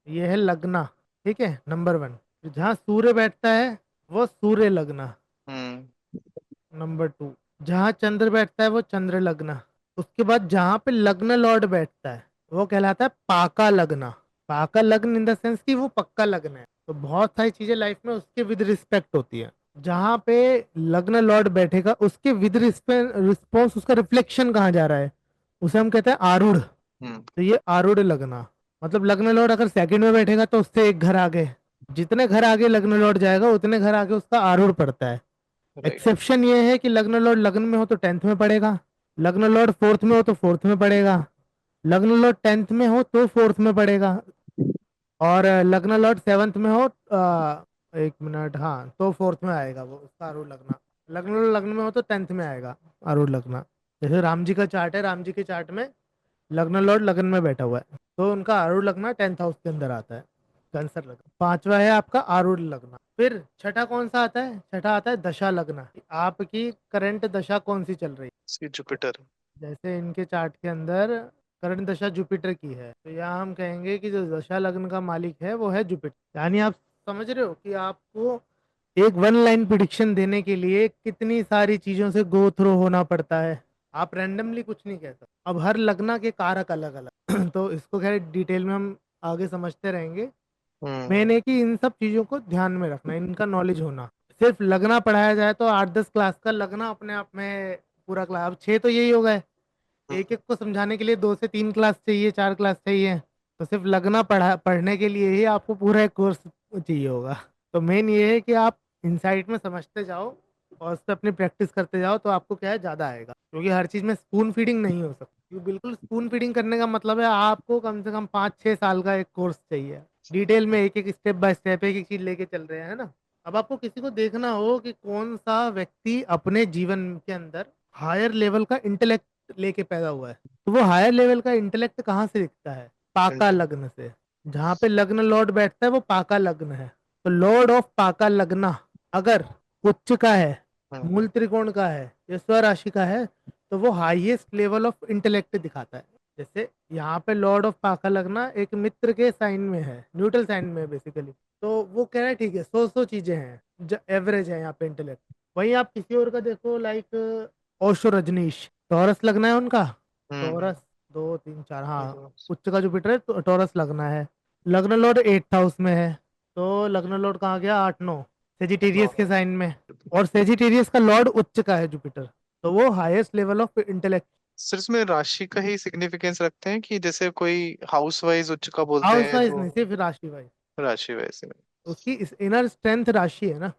ये है लग्ना। ठीक है, नंबर वन। जहाँ सूर्य बैठता है वो सूर्य लग्ना। हम्म। नंबर टू, जहाँ चंद्र बैठता है वो चंद्र लग्ना। उसके बाद जहाँ पे लग्न लॉर्ड बैठता है वो कहलाता है पाका लग्ना। पाका लग्न इन द सेंस कि वो पक्का लग्न है। तो बहुत सारी चीजें लाइफ में उसके विद रिस्पेक्ट होती है। जहाँ पे लग्न लॉर्ड बैठेगा उसके विद रिस्पॉन्स, उसका रिफ्लेक्शन कहाँ जा रहा है, उसे हम कहते हैं आरूढ़। हम्म। तो ये आरूढ़ लगना, मतलब लग्न लॉर्ड अगर सेकंड में बैठेगा तो उससे एक घर आगे, जितने घर आगे लग्न लॉर्ड जाएगा उतने घर आगे उसका आरूढ़ पड़ता है। राइट। एक्सेप्शन ये है कि लग्न लॉर्ड लग्न में हो तो टेंथ में पड़ेगा, लग्न लॉर्ड फोर्थ में हो तो फोर्थ में पड़ेगा, लग्न लॉर्ड टेंथ में हो तो फोर्थ में पड़ेगा, और लग्न लॉर्ड सेवंथ में हो, एक मिनट, हाँ, तो फोर्थ में आएगा वो उसका आरूढ़ लगना। लग्न लॉर्ड लग्न में हो तो टेंथ में आएगा आरूढ़ लगना। जैसे राम जी का चार्ट है, राम जी के चार्ट में लग्न लॉर्ड लगन में बैठा हुआ है तो उनका आरूढ़ लगना टेंथ हाउस के अंदर आता है, कैंसर लगना। पांचवा है आपका आरूढ़ लगना। फिर छठा कौन सा आता है, छठा आता है दशा लगना। आपकी करंट दशा कौन सी चल रही सी जुपिटर। है, जैसे इनके चार्ट के अंदर करंट दशा जुपिटर की है तो यहाँ हम कहेंगे कि जो दशा लग्न का मालिक है वो है जुपिटर। यानी आप समझ रहे हो कि आपको एक वन लाइन प्रिडिक्शन देने के लिए कितनी सारी चीजों से गो थ्रू होना पड़ता है। आप रैंडमली कुछ नहीं कह सकते। अब हर लग्ना के कारक अलग अलग तो इसको खैर डिटेल में हम आगे समझते रहेंगे। मेन हम्म। है कि इन सब चीजों को ध्यान में रखना, इनका नॉलेज होना। सिर्फ लगना पढ़ाया जाए तो 8-10 क्लास का लगना अपने आप में पूरा क्लास, अब 6 तो यही हो गए। एक एक को समझाने के लिए 2 से 3 क्लास चाहिए, 4 क्लास चाहिए। तो सिर्फ लगना पढ़ने के लिए ही आपको पूरा एक कोर्स चाहिए होगा। तो मेन ये है कि आप इनसाइट में समझते जाओ और उस पर अपनी प्रैक्टिस करते जाओ तो आपको क्या है ज़्यादा आएगा, क्योंकि हर चीज़ में स्पून फीडिंग नहीं हो सकती। क्योंकि बिल्कुल स्पून फीडिंग करने का मतलब है आपको कम से कम 5-6 साल का एक कोर्स चाहिए। डिटेल में एक एक स्टेप बाय स्टेप एक एक चीज़ लेके चल रहे हैं, है ना। अब आपको किसी को देखना हो कि कौन सा व्यक्ति अपने जीवन के अंदर हायर लेवल का इंटेलेक्ट लेके पैदा हुआ है, तो वो हायर लेवल का इंटेलेक्ट कहाँ से दिखता है, पाका इंटर। लग्न से। जहाँ पे लग्न लॉर्ड बैठता है वो पाका लग्न है। तो लॉर्ड ऑफ पाका लग्ना अगर उच्च का है, हम्म। मूल त्रिकोण का है या स्वराशि का है, तो वो हाईएस्ट लेवल ऑफ इंटेलेक्ट दिखाता है। जैसे यहाँ पे लॉर्ड ऑफ पाका लगना एक मित्र के साइन में है, न्यूट्रल साइन में बेसिकली। तो वो कह रहा है ठीक है, 100 चीजें हैं जो एवरेज है यहाँ पे इंटेलेक्ट। वहीं आप किसी और का देखो, लाइक ओशो रजनीश, टॉरस लगना है उनका। हम्म। टॉरस 2 3 4, हाँ, हम्म। उच्च का जुपिटर है तो टॉरस लगना है। लग्न लॉर्ड 8th हाउस में है, तो लग्न लॉर्ड कहाँ गया, 8 9, नौ। सेजिटेरियस के साइन में। और सेजिटेरियस का लॉर्ड उच्च का है जुपिटर, तो वो हाईएस्ट लेवल ऑफ इंटेलेक्ट। सिर्फ इसमें राशि का ही सिग्निफिकेंस रखते हैं कि जैसे कोई हाउस वाइज उच्च का बोलते हाउस हैं वाइज तो नहीं, सिर्फ राशि वाइज। राशि वैसे में। उसकी इनर स्ट्रेंथ राशि है ना।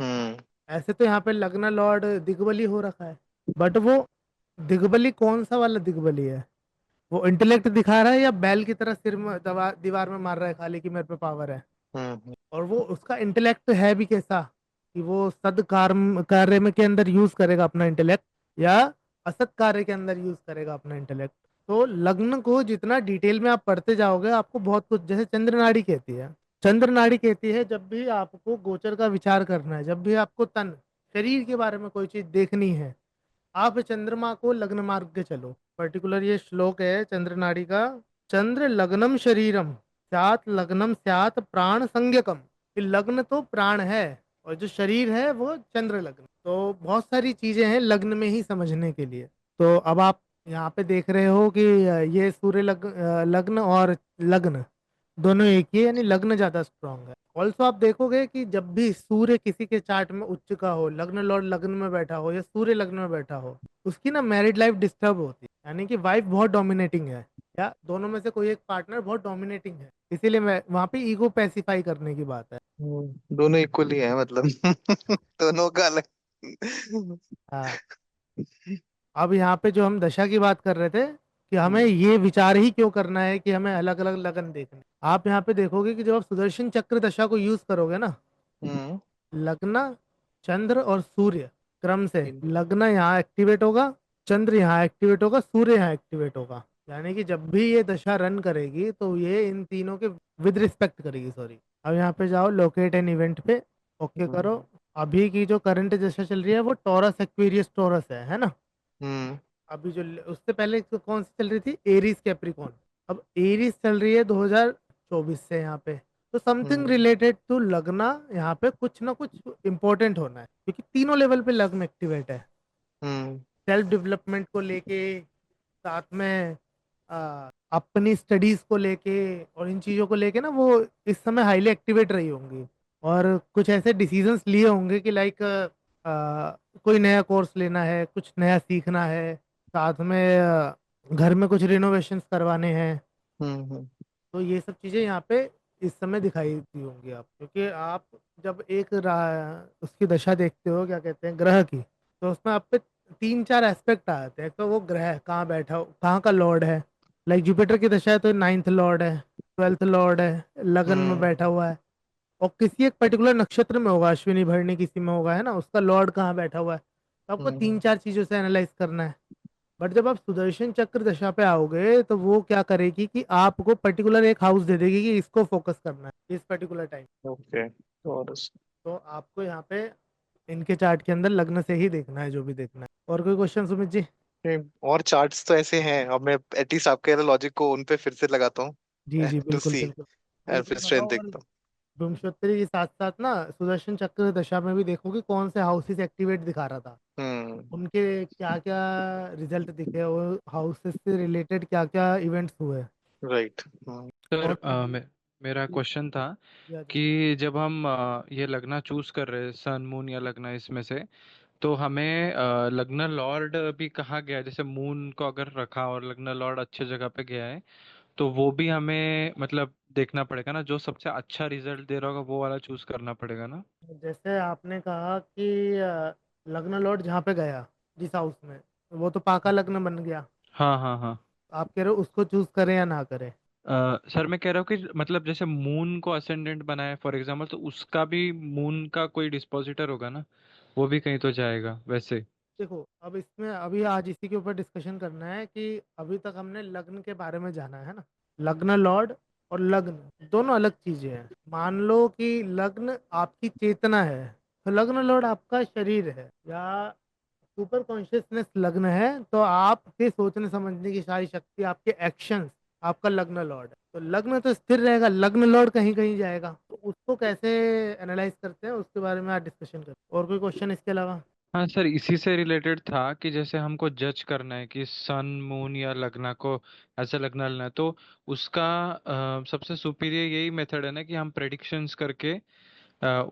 हम्म। ऐसे तो यहाँ पे लग्न लॉर्ड दिग्बली हो रखा है, बट वो दिग्बली कौन सा वाला दिग्बली है, वो इंटेलेक्ट दिखा रहा है या बैल की तरह सिर में दीवार में मार रहा है खाली कि मेरे पे पावर है। हम्म। और वो उसका इंटेलेक्ट है भी कैसा, कि वो सद कार्य कार्य में के अंदर यूज करेगा अपना इंटेलेक्ट या असत कार्य के अंदर यूज करेगा अपना इंटेलेक्ट। तो लग्न को जितना डिटेल में आप पढ़ते जाओगे आपको बहुत कुछ, जैसे चंद्र नाड़ी कहती है, चंद्र नाड़ी कहती है जब भी आपको गोचर का विचार करना है, जब भी आपको तन शरीर के बारे में कोई चीज देखनी है, आप चंद्रमा को लग्न मार्ग के चलो। पर्टिकुलर ये श्लोक है चंद्र नाड़ी का। चंद्र लग्नम शरीरम स्यात् लग्नम स्यात् प्राण संज्ञकम। कि लग्न तो प्राण है और जो शरीर है वो चंद्र लग्न। तो बहुत सारी चीजें हैं लग्न में ही समझने के लिए। तो अब आप यहाँ पे देख रहे हो कि ये सूर्य लग्न और लग्न दोनों एक ही है, यानी लग्न ज्यादा स्ट्रांग है। ऑल्सो आप देखोगे कि जब भी सूर्य किसी के चार्ट में उच्च का हो, लग्न लॉर्ड लग्न में बैठा हो या सूर्य लग्न में बैठा हो, उसकी ना मैरिड लाइफ डिस्टर्ब होती है, यानी कि वाइफ बहुत डोमिनेटिंग है, या दोनों में से कोई एक पार्टनर बहुत डोमिनेटिंग है। इसीलिए मैं वहां पे ईगो पैसिफाई करने की बात है। दोनों इक्वली है मतलब। दोनों का अलग। हाँ। अब यहाँ पे जो हम दशा की बात कर रहे थे कि हमें ये विचार ही क्यों करना है कि हमें अलग अलग लगन देखने, आप यहाँ पे देखोगे कि जब आप सुदर्शन चक्र दशा को यूज करोगे ना, हम्म। लगना, चंद्र और सूर्य क्रम से, लगना यहाँ एक्टिवेट होगा, चंद्र यहाँ एक्टिवेट होगा, सूर्य यहाँ एक्टिवेट होगा। यानी कि जब भी ये दशा रन करेगी तो ये इन तीनों के विद रिस्पेक्ट करेगी, सॉरी। अब यहाँ पे जाओ लोकेट एन इवेंट पे, ओके करो। अभी की जो करंट दशा चल रही है वो टॉरस एक्वेरियस टॉरस है ना। हम्म। अभी जो उससे पहले कौन सी चल रही थी, एरीज कैप्रिकॉन। अब एरीज चल रही है 24 से यहाँ पे। तो समथिंग हम्म रिलेटेड टू लगना, यहाँ पे कुछ ना कुछ इम्पोर्टेंट होना है, क्योंकि तीनों लेवल पे लग्न एक्टिवेट है। हम्म सेल्फ डेवलपमेंट को लेके, साथ में अपनी स्टडीज को लेके, और इन चीजों को लेके ना वो इस समय हाईली एक्टिवेट रही होंगी। और कुछ ऐसे डिसीजंस लिए होंगे कि लाइक कोई नया कोर्स लेना है, कुछ नया सीखना है, साथ में घर में कुछ रिनोवेशंस करवाने हैं। हम्म। तो ये सब चीजें यहाँ पे इस समय दिखाई दी होंगी आप, क्योंकि आप जब एक उसकी दशा देखते हो, क्या कहते हैं, ग्रह की, तो उसमें आप पे तीन चार एस्पेक्ट आ जाते हैं। तो वो ग्रह कहाँ बैठा हो, कहाँ का लॉर्ड है। लाइक जुपिटर की दशा है तो नाइन्थ लॉर्ड है, ट्वेल्थ लॉर्ड है, लगन में हम्म बैठा हुआ है। और किसी एक पर्टिकुलर नक्षत्र में होगा, अश्विनी भरणी किसी में होगा, है ना, उसका लॉर्ड कहाँ बैठा हुआ है। तो आपको तीन हम्म। चार चीजों से एनालाइज करना है। बट जब आप सुदर्शन चक्र दशा पे आओगे तो वो क्या करेगी कि आपको पर्टिकुलर एक हाउस दे देगी कि इसको फोकस करना है इस पर्टिकुलर टाइम। ओके। और तो आपको यहाँ पे इनके चार्ट के अंदर लग्न से ही देखना है जो भी देखना है। और कोई क्वेश्चन सुमित जी? और चार्ट्स तो ऐसे हैं, अब मैं एटलीस्ट आपके लॉजिक को उन पे फिर से लगाता हूँ जी जी, टू बिल्कुल सी, बिल्कुल। और एक फिर बार स्ट्रेंथ बताओ, और देखता हूँ। विंशोत्तरी के साथ साथ ना सुदर्शन चक्र दशा में भी देखो कि कौन से हाउसेस एक्टिवेट दिखा रहा था, हम्म। उनके क्या क्या रिजल्ट दिखे, और हाउसेस से रिलेटेड क्या क्या इवेंट्स हुए। राइट। सर और मेरा क्वेश्चन था या जी। कि जब हम ये लगना चूज कर रहे हैं, सन मून या लगना इसमें से, तो हमें लगना लॉर्ड भी कहा गया है। जैसे मून को अगर रखा और लगना लॉर्ड अच्छे जगह पे गया है, तो वो भी हमें मतलब देखना पड़ेगा ना, जो सबसे अच्छा रिजल्ट दे रहा होगा वो वाला चूज करना पड़ेगा ना। जैसे आपने कहा कि लग्न लॉर्ड जहाँ पे गया, जिस हाउस में, वो तो पाका लग्न बन गया। हाँ हाँ हाँ। आप कह रहे हो उसको चूज करें या ना करें? सर मैं कह रहा हूँ कि मतलब जैसे मून को असेंडेंट बनाए फॉर एग्जाम्पल, तो उसका भी मून का कोई डिस्पोजिटर होगा ना, वो भी कहीं तो जाएगा वैसे। देखो, अब इसमें अभी आज इसी के ऊपर डिस्कशन करना है कि अभी तक हमने लग्न के बारे में जाना है ना। लग्न लॉर्ड और लग्न दोनों अलग चीजें हैं। मान लो कि लग्न आपकी चेतना है, तो लग्न लॉर्ड आपका शरीर है, या सुपर कॉन्शियसनेस लग्न है, तो आपके सोचने समझने की सारी शक्ति, आपके एक्शंस, आपका लग्न लॉर्ड है। तो लग्न तो स्थिर रहेगा, लग्न लॉर्ड कहीं कहीं जाएगा। तो उसको कैसे एनालाइज करते हैं उसके बारे में आज डिस्कशन करते हैं। और कोई क्वेश्चन इसके अलावा? हाँ सर, इसी से रिलेटेड था कि जैसे हमको जज करना है कि सन मून या लगना को ऐसा लगना लेना है, तो उसका सबसे सुपीरियर यही मेथड है ना कि हम प्रेडिक्शंस करके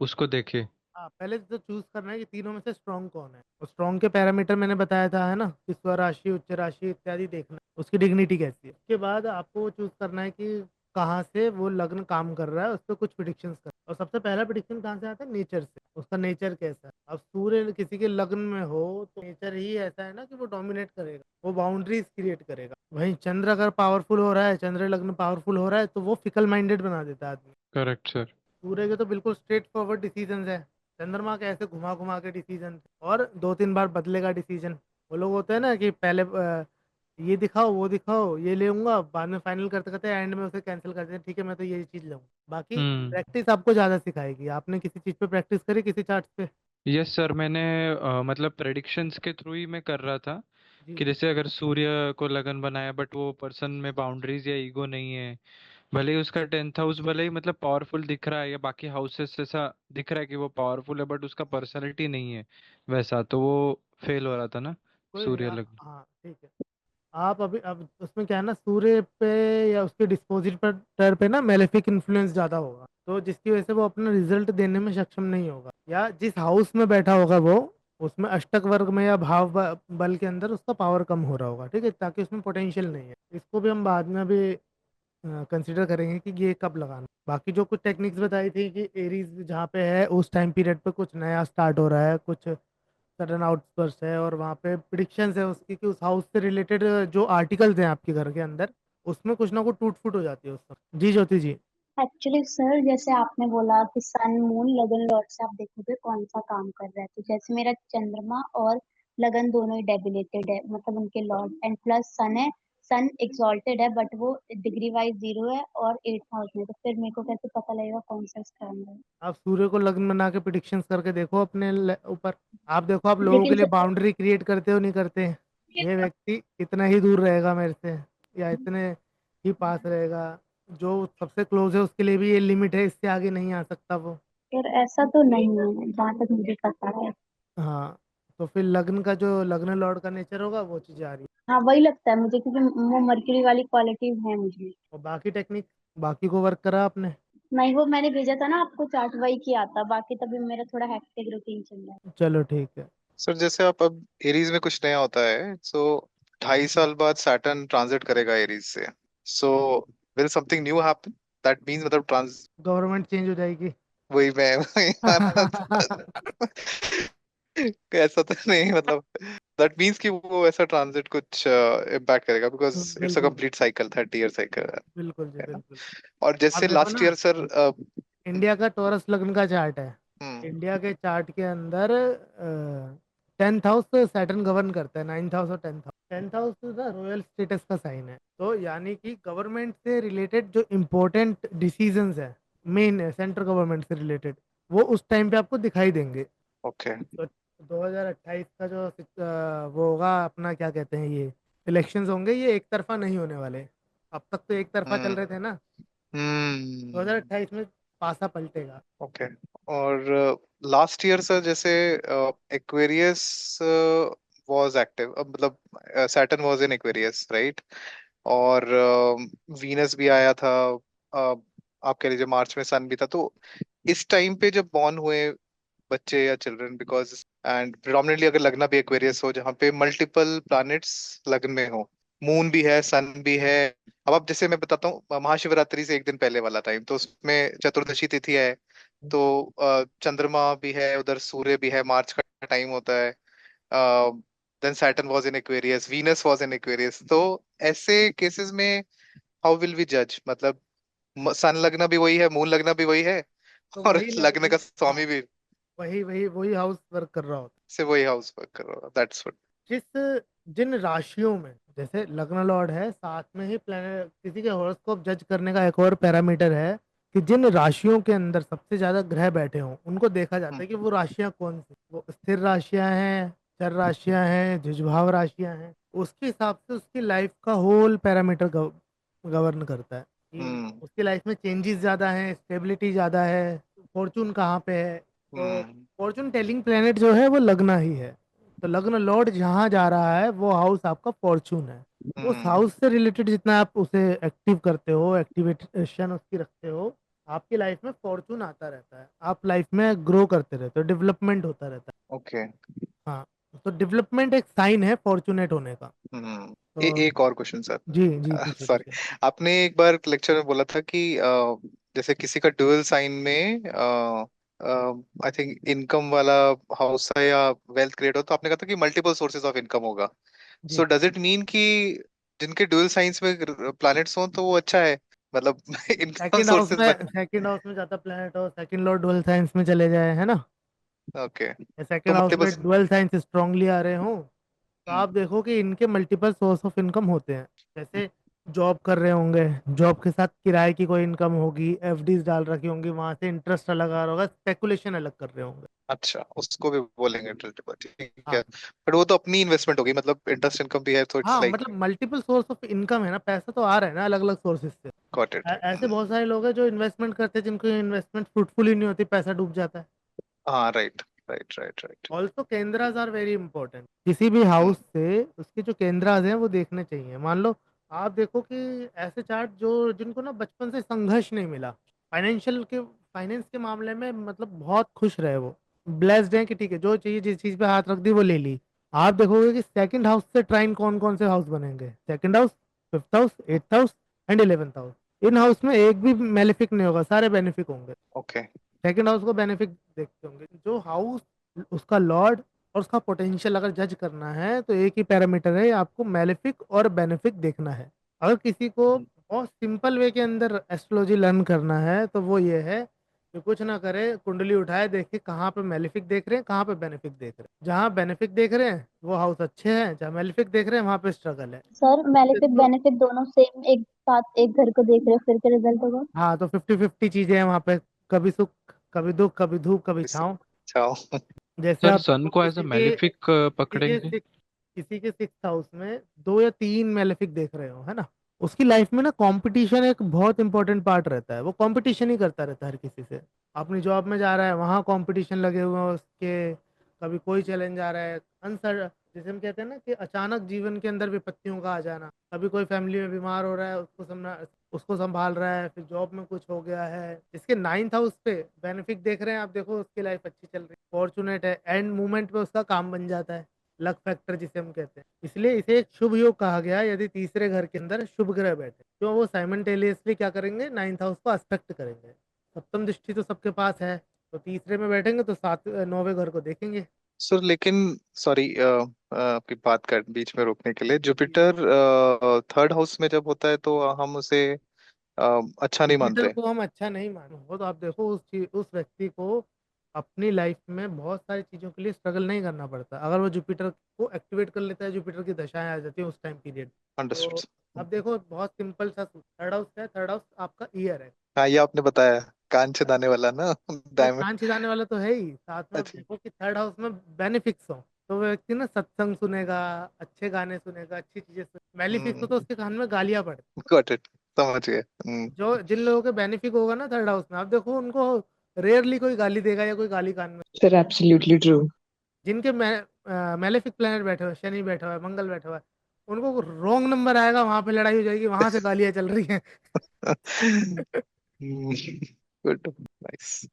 उसको देखें। हाँ, पहले तो चूज करना है कि तीनों में से स्ट्रॉन्ग कौन है, और स्ट्रॉन्ग के पैरामीटर मैंने बताया था, है ना, कि स्वराशि, उच्च राशि इत्यादि देखना, उसकी डिग्निटी कैसी है। उसके बाद आपको चूज करना है कि कहाँ से वो लग्न काम कर रहा है, उस पर कुछ प्रिडिक्शंस कर। और सबसे पहला प्रिडिक्शन कहाँ से आता है? नेचर से। उसका नेचर कैसा है। अब सूर्य किसी के लग्न में हो तो नेचर ही ऐसा है ना कि वो डोमिनेट करेगा, वो बाउंड्रीज क्रिएट करेगा। वहीं चंद्र अगर पावरफुल हो रहा है, चंद्र लग्न पावरफुल हो रहा है, तो वो फिकल माइंडेड बना देता है आदमी। Correct sir. सूर्य के तो बिल्कुल स्ट्रेट फॉरवर्ड डिसीजन है। चंद्रमा के ऐसे घुमा घुमा के डिसीजन, और दो तीन बार बदलेगा डिसीजन। वो लोग होते हैं ना कि पहले ये दिखाओ, वो दिखाओ, ये लेऊंगा, बाद में फाइनल करते करते एंड में उसे कैंसिल कर देते हैं, ठीक है मैं तो ये चीज लूंगा। बाकी हम्म। प्रैक्टिस आपको ज्यादा सिखाएगी। आपने किसी चीज पे प्रैक्टिस करी, किसी चार्ट पे? यस सर, मैंने मतलब प्रेडिक्शंस के थ्रू ही मैं कर रहा था जी कि जैसे अगर सूर्य को लगन बनाया बट वो पर्सन में बाउंड्रीज या ईगो नहीं है, भले ही उसका 10th हाउस भले ही मतलब पावरफुल दिख रहा है या बाकी हाउसेस ऐसा दिख रहा है कि वो पावरफुल है, बट उसका पर्सनैलिटी नहीं है वैसा, तो वो फेल हो रहा था ना कोई नहीं सूर्य लगन। हाँ ठीक है। आप अभी अब उसमें क्या है ना, सूर्य पे या उसके डिस्पोजिटर पे ना मेलेफिक इन्फ्लुएंस ज्यादा होगा, तो जिसकी वजह से वो अपना रिजल्ट देने में सक्षम नहीं होगा। या जिस हाउस में बैठा होगा वो, उसमें अष्टक वर्ग में या भाव बल के अंदर उसका पावर कम हो रहा होगा, ठीक है, ताकि उसमें पोटेंशियल नहीं है। इसको भी हम बाद में अभी कंसिडर करेंगे कि ये कब लगाना। बाकी जो कुछ टेक्निक्स बताई थी कि एरीज जहाँ पे है उस टाइम पीरियड पे कुछ नया स्टार्ट हो रहा है, कुछ सडन आउटबर्स्ट है, और वहाँ पे प्रिडिक्शंस है उसकी कि उस हाउस से रिलेटेड जो आर्टिकल्स हैं आपके घर के अंदर, उसमें कुछ ना कुछ टूट फूट हो जाती है उस समय। जी ज्योति जी। एक्चुअली सर, जैसे आपने बोला कि सन मून लगन लॉर्ड से आप देखोगे कौन सा काम कर रहा है, तो जैसे मेरा चंद्रमा और लगन दोनों ही डेबिलेटेड है, मतलब उनके लॉर्ड, एंड प्लस सन है। सन एक्सॉल्टेड है बट वो डिग्री वाइज जीरो है और 8th हाउस में, तो फिर मेरे को कैसे पता लगेगा कौन सा स्ट्रॉन्ग है? आप सूर्य को लग्न बना के प्रिडिक्शंस करके देखो अपने ऊपर। आप देखो, आप लोगों लेकिन के लिए सर, बाउंड्री क्रिएट करते हो नहीं करते? ये व्यक्ति इतना ही दूर रहेगा मेरे से, या इतने ही पास रहेगा। जो सबसे क्लोज है उसके लिए भी ये लिमिट है, इससे आगे नहीं आ सकता वो। फिर ऐसा तो नहीं है जहाँ तक मुझे पता है। हाँ, तो फिर लग्न का जो लग्न लॉर्ड का नेचर होगा वो चीजें आ रही है। हाँ वही लगता है मुझे, क्योंकि वो मर्क्यूरी वाली क्वालिटी है मुझे। और बाकी टेक्निक, बाकी को वर्क करा आपने? नहीं, वो मैंने भेजा था ना आपको चार्ट, वही किया था। बाकी तभी मेरा थोड़ा हेक्टिक रूटीन चल रहा है। चलो ठीक है। सर जैसे आप अब एरीज में कुछ नया होता है, सो 2.5 साल बाद सैटर्न ट्रांजिट करेगा एरीज से। So will something new happen? That means मतलब ट्रांस गवर्नमेंट चेंज हो जाएगी। वही मैं वही ऐसा तो नहीं मतलब, दैट मीन्स कि वो ऐसा ट्रांजिट कुछ इम्पैक्ट करेगा, बिकॉज इट्स अ बिल्कुल कंप्लीट साइकिल, 30 ईयर साइकिल बिल्कुल जी है ना। बिल्कुल। और आप जैसे देखो लास्ट ना, ईयर सर इंडिया का टोरस लग्न का चार्ट है। हम्म इंडिया के चार्ट के अंदर 10th हाउस सैटर्न गवर्न करता है, 9th हाउस और 10th हाउस। 10th हाउस तो रॉयल स्टेटस का साइन है, तो यानी कि गवर्नमेंट से रिलेटेड जो इम्पोर्टेंट डिसीजंस है, मेन है सेंट्रल गवर्नमेंट से रिलेटेड, वो उस टाइम पे आपको दिखाई देंगे। ओके। तो 2028 का जो वो होगा अपना, क्या कहते हैं, ये इलेक्शंस होंगे, ये एक तरफा नहीं होने वाले। अब तक तो एक तरफा चल हम्म रहे थे ना। हम्म 2028 में पासा पलटेगा। ओके। और लास्ट ईयर सर जैसे एक्वेरियस वाज एक्टिव, मतलब Saturn was in Aquarius right, और वीनस भी आया था। आप कह लीजिए मार्च में सन भी था, तो इस टाइम पे जब बॉर्न हुए बच्चे या चिल्ड्रन, बिकॉज एंड प्रिडोमिनेटली अगर लगना भी एक्वेरियस हो जहाँ पे मल्टीपल प्लैनेट्स लगन में हो, मून भी है सन भी है। अब आप जैसे मैं बताता हूँ, महाशिवरात्रि से एक दिन पहले वाला टाइम, तो उसमें चतुर्दशी तिथि है, तो चंद्रमा भी है उधर, सूर्य भी है, मार्च का टाइम होता है। Then Saturn was in Aquarius, Venus was in Aquarius, तो ऐसे केसेस में हाउ विल वी जज? मतलब सन लगना भी वही है, मून लगना भी वही है, तो और वही लग्न का हाँ, स्वामी भी वही हाउस वर्क कर रहा होता से वही हाउस वर्क कर रहा, दैट्स व्हाट। है। जिन राशियों में जैसे लग्न लॉर्ड है, साथ में ही प्लेनेट, किसी के हॉरोस्कोप जज करने का एक और पैरामीटर है कि जिन राशियों के अंदर सबसे ज्यादा ग्रह बैठे हों, उनको देखा जाता है कि वो राशियां कौन सी, वो स्थिर राशियां हैं, चर राशियां हैं, जुझभाव राशियां हैं। उसके हिसाब से उसकी लाइफ का होल पैरामीटर गवर्न करता है कि हम्म उसकी लाइफ में चेंजेस ज्यादा हैं, स्टेबिलिटी ज्यादा है, फॉर्चून कहाँ पे है। तो हम्म फॉर्चून टेलिंग प्लेनेट जो है वो लग्न ही है। तो लग्न लॉर्ड जहाँ जा रहा है वो हाउस आपका फॉर्चून है। उस हम्म हाउस से रिलेटेड जितना आप उसे एक्टिव करते हो, एक्टिवेशन उसकी रखते हो, आपकी लाइफ में फॉर्चून आता रहता है, आप लाइफ में ग्रो करते रहते हो, डेवलपमेंट होता रहता ओके। है। हाँ, तो डेवलपमेंट एक साइन है फॉर्चूनेट होने का। तो एक और क्वेश्चन सर, जी जी, पूछे सॉरी। पूछे। आपने एक बार लेक्चर में बोला था कि जैसे किसी का ड्यूअल साइन में आई थिंक इनकम वाला हाउस है या वेल्थ क्रिएट हो, तो आपने कहा था कि मल्टीपल सोर्सेज ऑफ इनकम होगा। सो जी, डज इट मीन कि जिनके ड्यूअल साइंस में प्लैनेट्स हो तो वो अच्छा है, मतलब इनकम सोर्सेज बन। सेकंड हाउस में ज्यादा प्लेनेट हो, सेकंड लॉर्ड डुअल साइंस में चले जाए, है ना, ओके। तो सेकंड हाउस मल्टीपल में डुअल साइंस स्ट्रांगली आ रहे हो, तो आप देखो कि इनके मल्टीपल सोर्स ऑफ इनकम होते हैं। जैसे जॉब कर रहे होंगे, जॉब के साथ किराए की कोई इनकम होगी, एफडीज डाल रखी होंगी, वहां से इंटरेस्ट अलग आ रहा होगा, स्पेकुलेशन अलग कर रहे होंगे। अच्छा, उसको भी बोलेंगे ट्रिल्टिबल, ठीक है। हाँ बट वो तो अपनी इन्वेस्टमेंट होगी, मतलब इंटरेस्ट इनकम भी है, तो इट्स हाँ, लाइक मतलब मल्टीपल सोर्स ऑफ इनकम है ना, पैसा तो आ रहा है ना अलग अलग सोर्सेज से। Got it. ऐसे बहुत सारे लोग हैं जो इन्वेस्टमेंट करते हैं, जिनको इन्वेस्टमेंट फ्रूटफुल ही नहीं होती, पैसा डूब जाता है। हाँ right right right right. Also केंद्राज आर वेरी इंपॉर्टेंट। किसी भी हाउस से उसके जो केंद्राज हैं वो देखने चाहिए। मान लो आप देखो कि ऐसे चार्ट जो जिनको ना बचपन से संघर्ष नहीं मिला, फाइनेंस के मामले में, मतलब बहुत खुश रहे, वो ब्लेस्ड हैं कि ठीक है, जो चाहिए जिस चीज पे हाथ रख दी वो ले ली। आप देखोगे कि सेकंड हाउस से ट्राइन कौन कौन से हाउस बनेंगे, second house, fifth house, eighth house and 11th house. In house में एक भी मेलेफिक नहीं होगा, सारे बेनिफिक होंगे। ओके। सेकंड हाउस को बेनिफिट देखते होंगे जो हाउस, उसका लॉर्ड और उसका पोटेंशियल अगर जज करना है तो एक ही पैरामीटर है, आपको मेलेफिक और बेनिफिक देखना है। अगर किसी को बहुत सिंपल वे के अंदर एस्ट्रोलॉजी लर्न करना है तो वो ये है कि कुछ ना करे, कुंडली उठाए, देखे कहाँ पे मेलेफिक देख रहे हैं, कहाँ पे बेनिफिक देख रहे हैं। जहाँ बेनिफिक देख रहे हैं वो हाउस अच्छे हैं, जहाँ मेलेफिक देख रहे हैं वहाँ पे स्ट्रगल है। सर मेलेफिक तो बेनिफिट दोनों सेम एक साथ एक घर को देख रहे हो, फिर क्या रिजल्ट होगा? हाँ, तो 50-50 चीजें हैं वहाँ पे, कभी सुख, कभी दुख, कभी धूप, कभी छाँव। अच्छा। जैसे सर आप सन देखो को एज अ मैलेफिक किसी के पकड़ेंगे? सिक्स किसी के 6th हाउस में 2 या 3 मेलेफिक देख रहे हो, है ना, उसकी लाइफ में ना कंपटीशन एक बहुत इंपॉर्टेंट पार्ट रहता है। वो कंपटीशन ही करता रहता है हर किसी से। अपनी जॉब में जा रहा है, वहाँ कंपटीशन लगे हुए हैं उसके। कभी कोई चैलेंज आ रहा है, अनसर जैसे हम कहते हैं ना कि अचानक जीवन के अंदर विपत्तियों का आ जाना। कभी कोई फैमिली में बीमार हो रहा है, उसको संभाल रहा है, फिर जॉब में कुछ हो गया है। इसके 9th हाउस पे बेनिफिट देख रहे हैं आप, देखो उसकी लाइफ अच्छी चल रही है, फॉर्चुनेट है, एंड मोमेंट पे उसका काम बन जाता है। लक फैक्टर जिसे हम कहते हैं, इसलिए इसे एक शुभ योग कहा गया है। यदि तीसरे घर के अंदर शुभ ग्रह बैठे तो वो साइमल्टेनियसली क्या करेंगे, 9th हाउस को एस्पेक्ट करेंगे। सप्तम दृष्टि तो सबके पास है, तो तीसरे में बैठेंगे तो 9वें घर को देखेंगे। सर लेकिन सॉरी आपकी बात कर बीच में रोकने के लिए, जी जी। जुपिटर 3rd हाउस में जब होता है तो हम उसे अच्छा नहीं जुपिटर मानते। को हम अच्छा नहीं मानो, वो तो आप देखो उस व्यक्ति को अपनी लाइफ में बहुत सारी चीजों के लिए स्ट्रगल नहीं करना पड़ता। अगर वो जुपिटर को एक्टिवेट कर लेता है, जुपिटर की दशाएं आ जाती है उस टाइम पीरियड। तो अंडरस्टूड। अब देखो बहुत सिंपल सा, 3rd हाउस है, 3rd हाउस आपका ईयर है। हाँ ये आपने बताया, कान छेदाने वाला ना। नहीं, डायमंड। कान छिदाने वाला तो है ही, साथ में अब अच्छा। देखो कि 3rd हाउस में बेनिफिक्स हो, तो वो व्यक्ति ना सत्संग सुनेगा, अच्छे गाने सुनेगा, अच्छी चीजें सुनेगा। मेलिफिक्स हो तो उसके कान में गालियां पड़ती। गॉट इट, समझ गए। हम्म। जो जिन लोगों के बेनिफिक होगा ना 3rd हाउस में, आप देखो उनको रेयरली कोई गाली देगा या कोई गाली कान में। Sir, absolutely true. जिनके मेलेफिक प्लेनेट बैठे हुए, शनि बैठा हुआ है, मंगल बैठा हुआ है, उनको रॉन्ग नंबर आएगा, वहां पे लड़ाई हो जाएगी, वहां से गालियां चल रही हैं। Good, nice.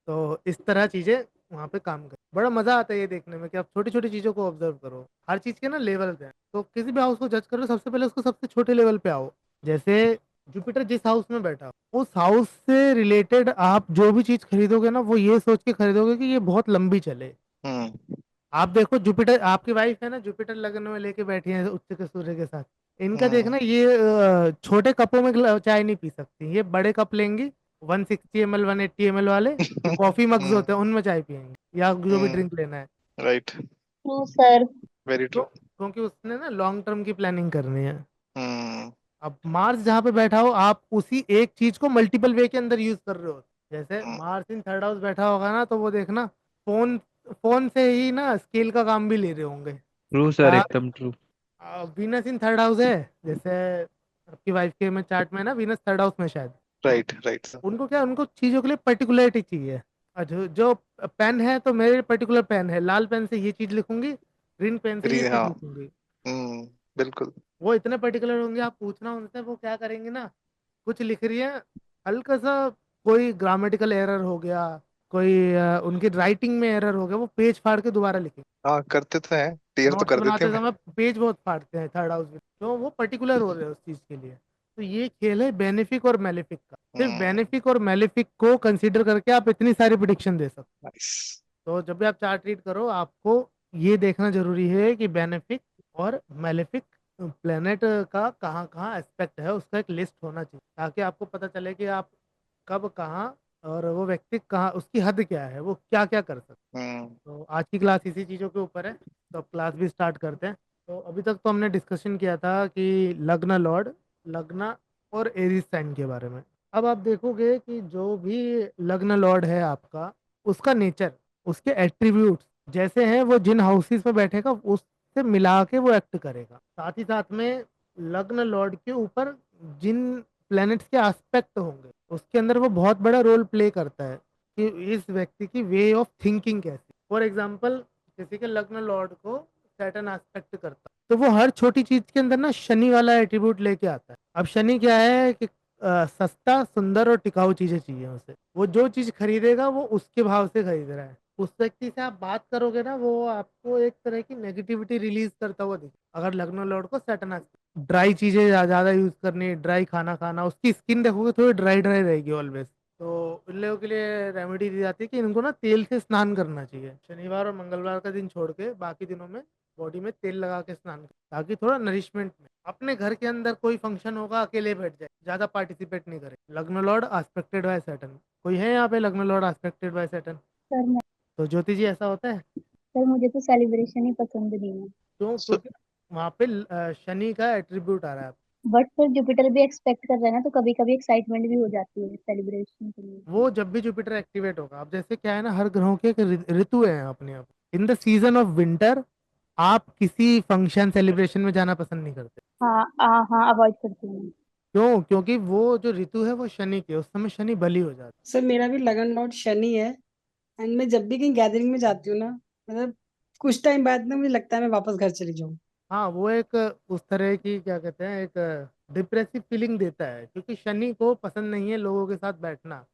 तो इस तरह चीजें वहां पे काम कर, बड़ा मजा आता है ये देखने में कि आप छोटी छोटी चीजों को ऑब्जर्व करो। हर चीज के ना लेवल पे हैं। तो किसी भी हाउस को जज करो, सबसे पहले उसको सबसे छोटे लेवल पे आओ। जैसे जुपिटर जिस हाउस में बैठा हो, उस हाउस से रिलेटेड आप जो भी चीज खरीदोगे ना, वो ये सोच के खरीदोगे कि ये बहुत लंबी चले। हम्म। आप देखो जुपिटर, आपकी वाइफ है ना, जुपिटर लगन में लेके बैठी है उच्च के सूर्य के साथ। इनका हम्म। देखना, ये छोटे कपों में चाय नहीं पी सकती, ये बड़े कप लेंगी, 160 ml 180 ml वाले, जो कॉफी मग्स हम्म। होते हैं उनमें चाय पियेंगे, या जो भी ड्रिंक लेना है। राइट। True sir. वेरी क्यों? ट्रू। क्योंकि उसने ना लॉन्ग टर्म की प्लानिंग करनी है। हम्म। अब मार्स जहाँ पे बैठा हो, आप उसी एक चीज को मल्टीपल वे के अंदर यूज कर रहे हो। जैसे मार्स इन 3rd हाउस बैठा होगा ना, तो वो देखना फोन फोन से ही ना स्केल का काम भी ले रहे होंगे। ट्रू सर, या एकदम ट्रू। वीनस इन 3rd हाउस है, जैसे आपकी वाइफ के में चार्ट में है ना, वीनस 3rd हाउस में शायद। Right right sir. उनको क्या, उनको चीजों के लिए पर्टिकुलरिटी चाहिए। जो पेन है तो मेरे पर्टिकुलर पेन है, लाल पेन से ये चीज लिखूंगी, ग्रीन पेन से ये ग्रीन, चीज हाँ। लिखूंगी। बिल्कुल। वो इतने पर्टिकुलर होंगे, आप पूछना उनसे, वो क्या करेंगे ना, कुछ लिख रही है, हल्का सा कोई ग्रामेटिकल एरर हो गया, कोई उनकी राइटिंग में एरर हो गया, वो पेज फाड़ के दोबारा लिखेंगे। हाँ करते तो हैं, क्लियर तो नोट्स कर देते बनाते हैं। समय पेज बहुत फाड़ते हैं 3rd हाउस में, तो वो पर्टिकुलर हो रहे हैं उस चीज के लिए। तो ये खेल है बेनिफिक और मेलेफिक का। सिर्फ बेनिफिक और मेलेफिक को कंसीडर करके आप इतनी सारी प्रिडिक्शन दे सकते नाइस। हो। तो जब भी आप चार्ट रीड करो, आपको ये देखना जरूरी है कि बेनिफिक और मेलेफिक प्लेनेट का कहाँ कहाँ एस्पेक्ट है, उसका एक लिस्ट होना चाहिए, ताकि आपको पता चले कि आप कब कहाँ, और वो व्यक्ति कहाँ, उसकी हद क्या है, वो क्या क्या कर सकता है। हम्म। तो आज की क्लास इसी चीज़ों के ऊपर है, तो अब क्लास भी स्टार्ट करते हैं। तो अभी तक तो हमने डिस्कशन किया था कि लग्न लॉर्ड, लग्न और एरीज साइन के बारे में। अब आप देखोगे कि जो भी लग्न लॉर्ड है आपका, उसका नेचर, उसके एट्रीब्यूट्स जैसे हैं, वो जिन हाउसेस में बैठेगा उससे मिला के वो एक्ट करेगा। साथ ही साथ में लग्न लॉर्ड के ऊपर जिन प्लैनेट्स के एस्पेक्ट होंगे, उसके अंदर वो बहुत बड़ा रोल प्ले करता है कि इस व्यक्ति की वे ऑफ थिंकिंग कैसी। फॉर एग्जाम्पल, किसी के लग्न लॉर्ड को सैटर्न एस्पेक्ट करता, तो वो हर छोटी चीज के अंदर ना शनि वाला एट्रीब्यूट लेके आता है। अब शनि क्या है कि सस्ता, सुंदर और टिकाऊ चीजें चाहिए उसे। वो जो चीज खरीदेगा वो उसके भाव से खरीद रहा है। उस व्यक्ति से आप बात करोगे ना, वो आपको एक तरह की नेगेटिविटी रिलीज करता हुआ दिखे। अगर लग्न लॉर्ड को सैटर्न, ड्राई चीजें ज्यादा यूज करनी, ड्राई खाना खाना, उसकी स्किन देखोगे थोड़ी ड्राई ड्राई रहेगी ऑलवेज। तो इन लोगों के लिए रेमेडी दी जाती है कि इनको ना तेल से स्नान करना चाहिए, शनिवार और मंगलवार का दिन छोड़ के बाकी दिनों में बॉडी में तेल लगा के स्नान करें, ताकि थोड़ा नरिशमेंट में। अपने घर के अंदर कोई फंक्शन होगा, अकेले बैठ जाए, ज्यादा पार्टिसिपेट नहीं करे। लग्न लॉर्ड एस्पेक्टेड बाय सैटर्न, कोई है यहाँ पे लग्न lord aspected by Saturn? Sir मैं तो ज्योति जी ऐसा होता है? सर मुझे तो सेलिब्रेशन ही पसंद नहीं है। क्यों? क्योंकि वहाँ पे शनि का एट्रीब्यूट आ रहा है। बट फिर जुपिटर भी एक्सपेक्ट कर रहा है ना, तो कभी कभी एक्साइटमेंट भी हो जाती है सेलिब्रेशन के लिए। वो जब भी जुपिटर एक्टिवेट होगा, अब जैसे क्या है ना, हर ग्रहों के एक ऋतु है अपने आप। In the season of winter आप किसी फंक्शन सेलिब्रेशन में जाना पसंद नहीं करते। हाँ, अवॉइड करती हूँ। क्यों? क्योंकि वो जो ऋतु है वो शनि की है, उस समय शनि बली हो जाता सर मेरा भी लगन लॉर्ड शनि है। एंड मैं जब भी कहीं गैदरिंग में जाती हूँ ना, मतलब कुछ टाइम बाद ना मुझे लगता है मैं वापस घर चली जाऊँ। है। हाँ, वो एक उस तरह की क्या कहते हैं, एक डिप्रेसिव फीलिंग देता है, क्योंकि शनि को पसंद नहीं है लोगों के साथ बैठना।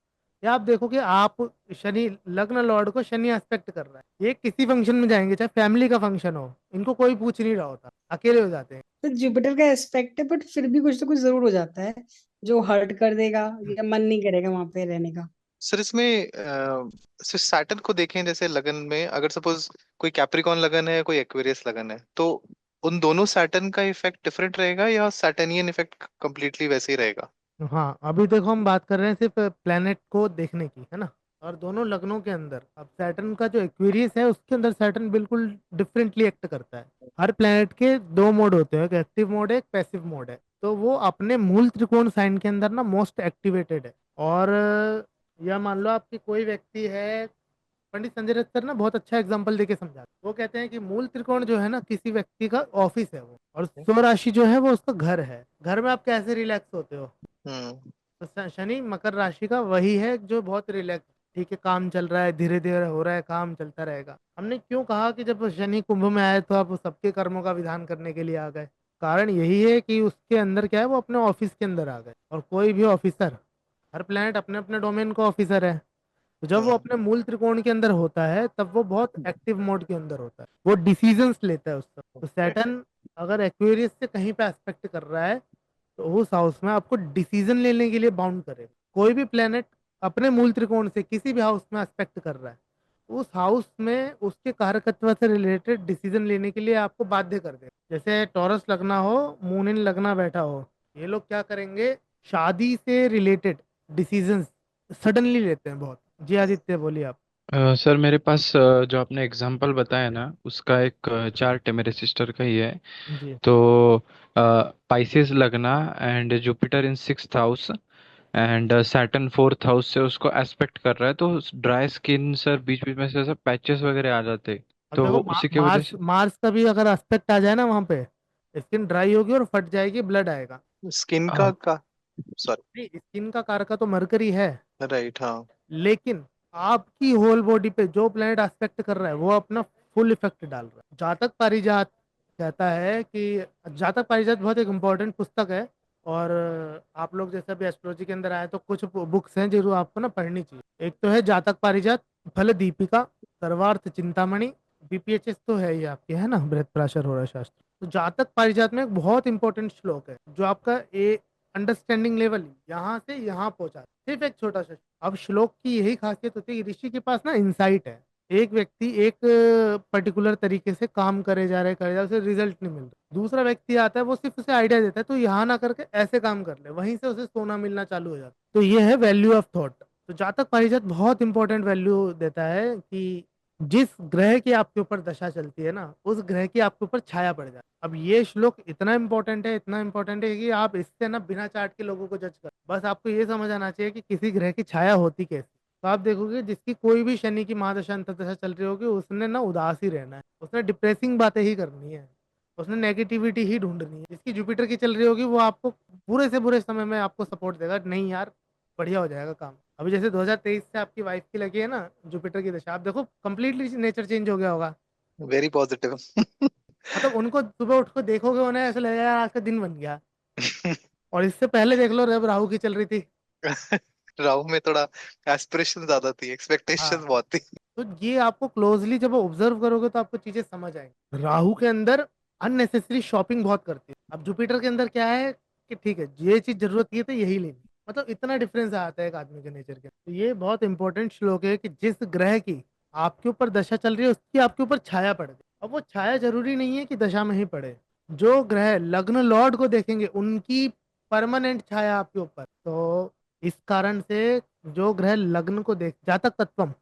या आप देखोगे, आप शनि लग्न लॉर्ड को शनि एस्पेक्ट कर रहा है, ये किसी फंक्शन में जाएंगे, चाहे फैमिली का फंक्शन हो, इनको कोई पूछ नहीं रहा होता, अकेले हो जाते हैं। तो जुपिटर का एस्पेक्ट है, बट फिर भी कुछ तो कुछ जरूर हो जाता है जो हर्ट कर देगा या मन नहीं करेगा वहां पे रहने का। सर इसमें सिर्फ सैटर्न को देखें, जैसे लगन में अगर सपोज कोई कैप्रिकॉन लगन है, कोई एक्वेरियस लगन है, तो उन दोनों सैटर्न का इफेक्ट डिफरेंट रहेगा या सैटर्नियन इफेक्ट कंप्लीटली वैसे ही रहेगा? हाँ, अभी देखो हम बात कर रहे हैं सिर्फ प्लेनेट को देखने की, है ना। और दोनों लग्नों के अंदर अब सैटर्न का जो एक्वेरियस है उसके अंदर सैटर्न बिल्कुल डिफरेंटली एक्ट करता है। हर प्लेनेट के दो मोड होते हैं, एक एक्टिव मोड है, एक पैसिव मोड है। तो वो अपने मूल त्रिकोण साइन के अंदर ना मोस्ट एक्टिवेटेड है। और यह मान लो आपकी कोई व्यक्ति है, पंडित संजय दत्त सर ना बहुत अच्छा एग्जांपल देके समझाते, वो कहते हैं कि मूल त्रिकोण जो है ना किसी व्यक्ति का ऑफिस है वो, और स्वराशि जो है वो उसका घर है। घर में आप कैसे रिलैक्स होते हो? हम्म। तो शनि मकर राशि का वही है जो बहुत रिलैक्स, ठीक है, काम चल रहा है, धीरे धीरे हो रहा है, काम चलता रहेगा। हमने क्यों कहा कि जब शनि कुंभ में आए तो आप सबके कर्मों का विधान करने के लिए आ गए? कारण यही है कि उसके अंदर क्या है, वो अपने ऑफिस के अंदर आ गए। और कोई भी ऑफिसर, हर प्लेनेट अपने अपने डोमेन का ऑफिसर है। तो जब वो हम्म। अपने मूल त्रिकोण के अंदर होता है तब वो बहुत एक्टिव मोड के अंदर होता है, वो डिसीजंस लेता है उस समय। तो सैटर्न अगर एक्वेरियस से कहीं पे एस्पेक्ट कर रहा है तो उस हाउस में आपको डिसीजन लेने के लिए बाउंड करेगा। कोई भी प्लेनेट अपने मूल त्रिकोण से किसी भी हाउस में एस्पेक्ट कर रहा है, उस हाउस में उसके कारकत्व से रिलेटेड डिसीजन लेने के लिए आपको बाध्य कर दे। जैसे टॉरस लगना हो, मून इन लगना बैठा हो, ये लोग क्या करेंगे, शादी से रिलेटेड डिसीजंस सडनली लेते हैं बहुत। जी आदित्य, बोलिए आप। सर मेरे पास जो आपने एग्जांपल बताया ना उसका एक चार्ट है, मेरे सिस्टर का ही है। जी। तो पाइसेस लगना and Jupiter in 6th house and Saturn 4th house से उसको एस्पेक्ट कर रहा है, तो ड्राई स्किन सर बीच बीच में से ऐसा पैचेस वगैरह आ जाते, अब तो देखो, उसी की वजह मार्स से। मार्स का भी अगर एस्पेक्ट आ जाए ना वहां पे, स्किन ड्राई होगी और फट जाएगी, ब्लड आएगा। स्किन हाँ। का सॉरी। नहीं, स्किन का कारक तो मरकरी है, राइट, हाँ। लेकिन आपकी होल बॉडी पे जो प्लेनेट एस्पेक्ट कर रहा है वो अपना फुल इफेक्ट डाल रहा है। जातक पारिजात कहता है कि जातक पारिजात बहुत एक इम्पोर्टेंट पुस्तक है। और आप लोग जैसे भी एस्ट्रोलॉजी के अंदर आए तो कुछ बुक्स हैं जो आपको ना पढ़नी चाहिए। एक तो है जातक पारिजात, फल दीपिका, सर्वार्थ चिंतामणि, बीपीएचएस तो है ही आपके, है ना, बृहत पराशर होरा शास्त्र। तो जातक पारिजात में एक बहुत इंपॉर्टेंट श्लोक है जो आपका ए अंडरस्टैंडिंग लेवल यहाँ से यहाँ पहुंचा है। सिर्फ एक छोटा सा। अब श्लोक की यही खासियत होती है कि ऋषि के पास ना इंसाइट है। एक व्यक्ति एक पर्टिकुलर तरीके से काम करे जा रहा है, उसे रिजल्ट नहीं मिल रहा, दूसरा व्यक्ति आता है, वो सिर्फ उसे आइडिया देता है तो यहाँ ना करके ऐसे काम कर ले, वहीं से उसे सोना मिलना चालू हो जाता है। तो ये है वैल्यू ऑफ थॉट। तो जातक पारिजात बहुत इंपॉर्टेंट वैल्यू देता है कि जिस ग्रह की आपके ऊपर दशा चलती है ना, उस ग्रह की आपके ऊपर छाया पड़ जाती है। अब ये श्लोक इतना इंपॉर्टेंट है, इतना इंपॉर्टेंट है कि आप इससे ना बिना चार्ट के लोगों को जज कर, बस आपको ये समझ आना चाहिए कि किसी ग्रह की छाया होती कैसे। तो आप देखोगे जिसकी कोई भी शनि की महादशा अंतर्दशा चल रही होगी, उसने ना उदास ही रहना है, उसने डिप्रेसिंग बातें ही करनी है, उसने नेगेटिविटी ही ढूंढनी है। जिसकी जुपिटर की चल रही होगी वो आपको बुरे से बुरे समय में आपको सपोर्ट देगा, नहीं यार बढ़िया हो जाएगा काम। अभी जैसे 2023 से आपकी वाइफ की लगी है ना जुपिटर की दशा, आप देखो कंप्लीटली नेचर चेंज हो गया होगा। Very positive. मतलब उनको सुबह उठ को देखोगे, उन्हें ऐसा लगेगा यार आज का दिन बन गया। और इससे पहले देख लो जब राहु की चल रही थी। राहु में थोड़ा एस्पिरेशन ज्यादा थी, एक्सपेक्टेशन हाँ, बहुत थी। तो ये आपको क्लोजली जब ऑब्जर्व करोगे तो आपको चीजें समझ आएंगी। राहु के अंदर अननेसेसरी शॉपिंग बहुत करती है। अब जुपिटर के अंदर क्या है कि ठीक है, ये चीज जरूरत की है तो यही लेनी। मतलब इतना डिफरेंस आता है एक आदमी के नेचर के। तो ये बहुत इंपॉर्टेंट श्लोक है कि जिस ग्रह की आपके ऊपर दशा चल रही है उसकी आपके ऊपर छाया पड़ गई। अब वो छाया जरूरी नहीं है कि दशा में ही पड़े। जो ग्रह लग्न लॉर्ड को देखेंगे उनकी परमानेंट छाया आपके ऊपर। तो इस कारण से जो ग्रह लग्न को देख, जातक तत्वम,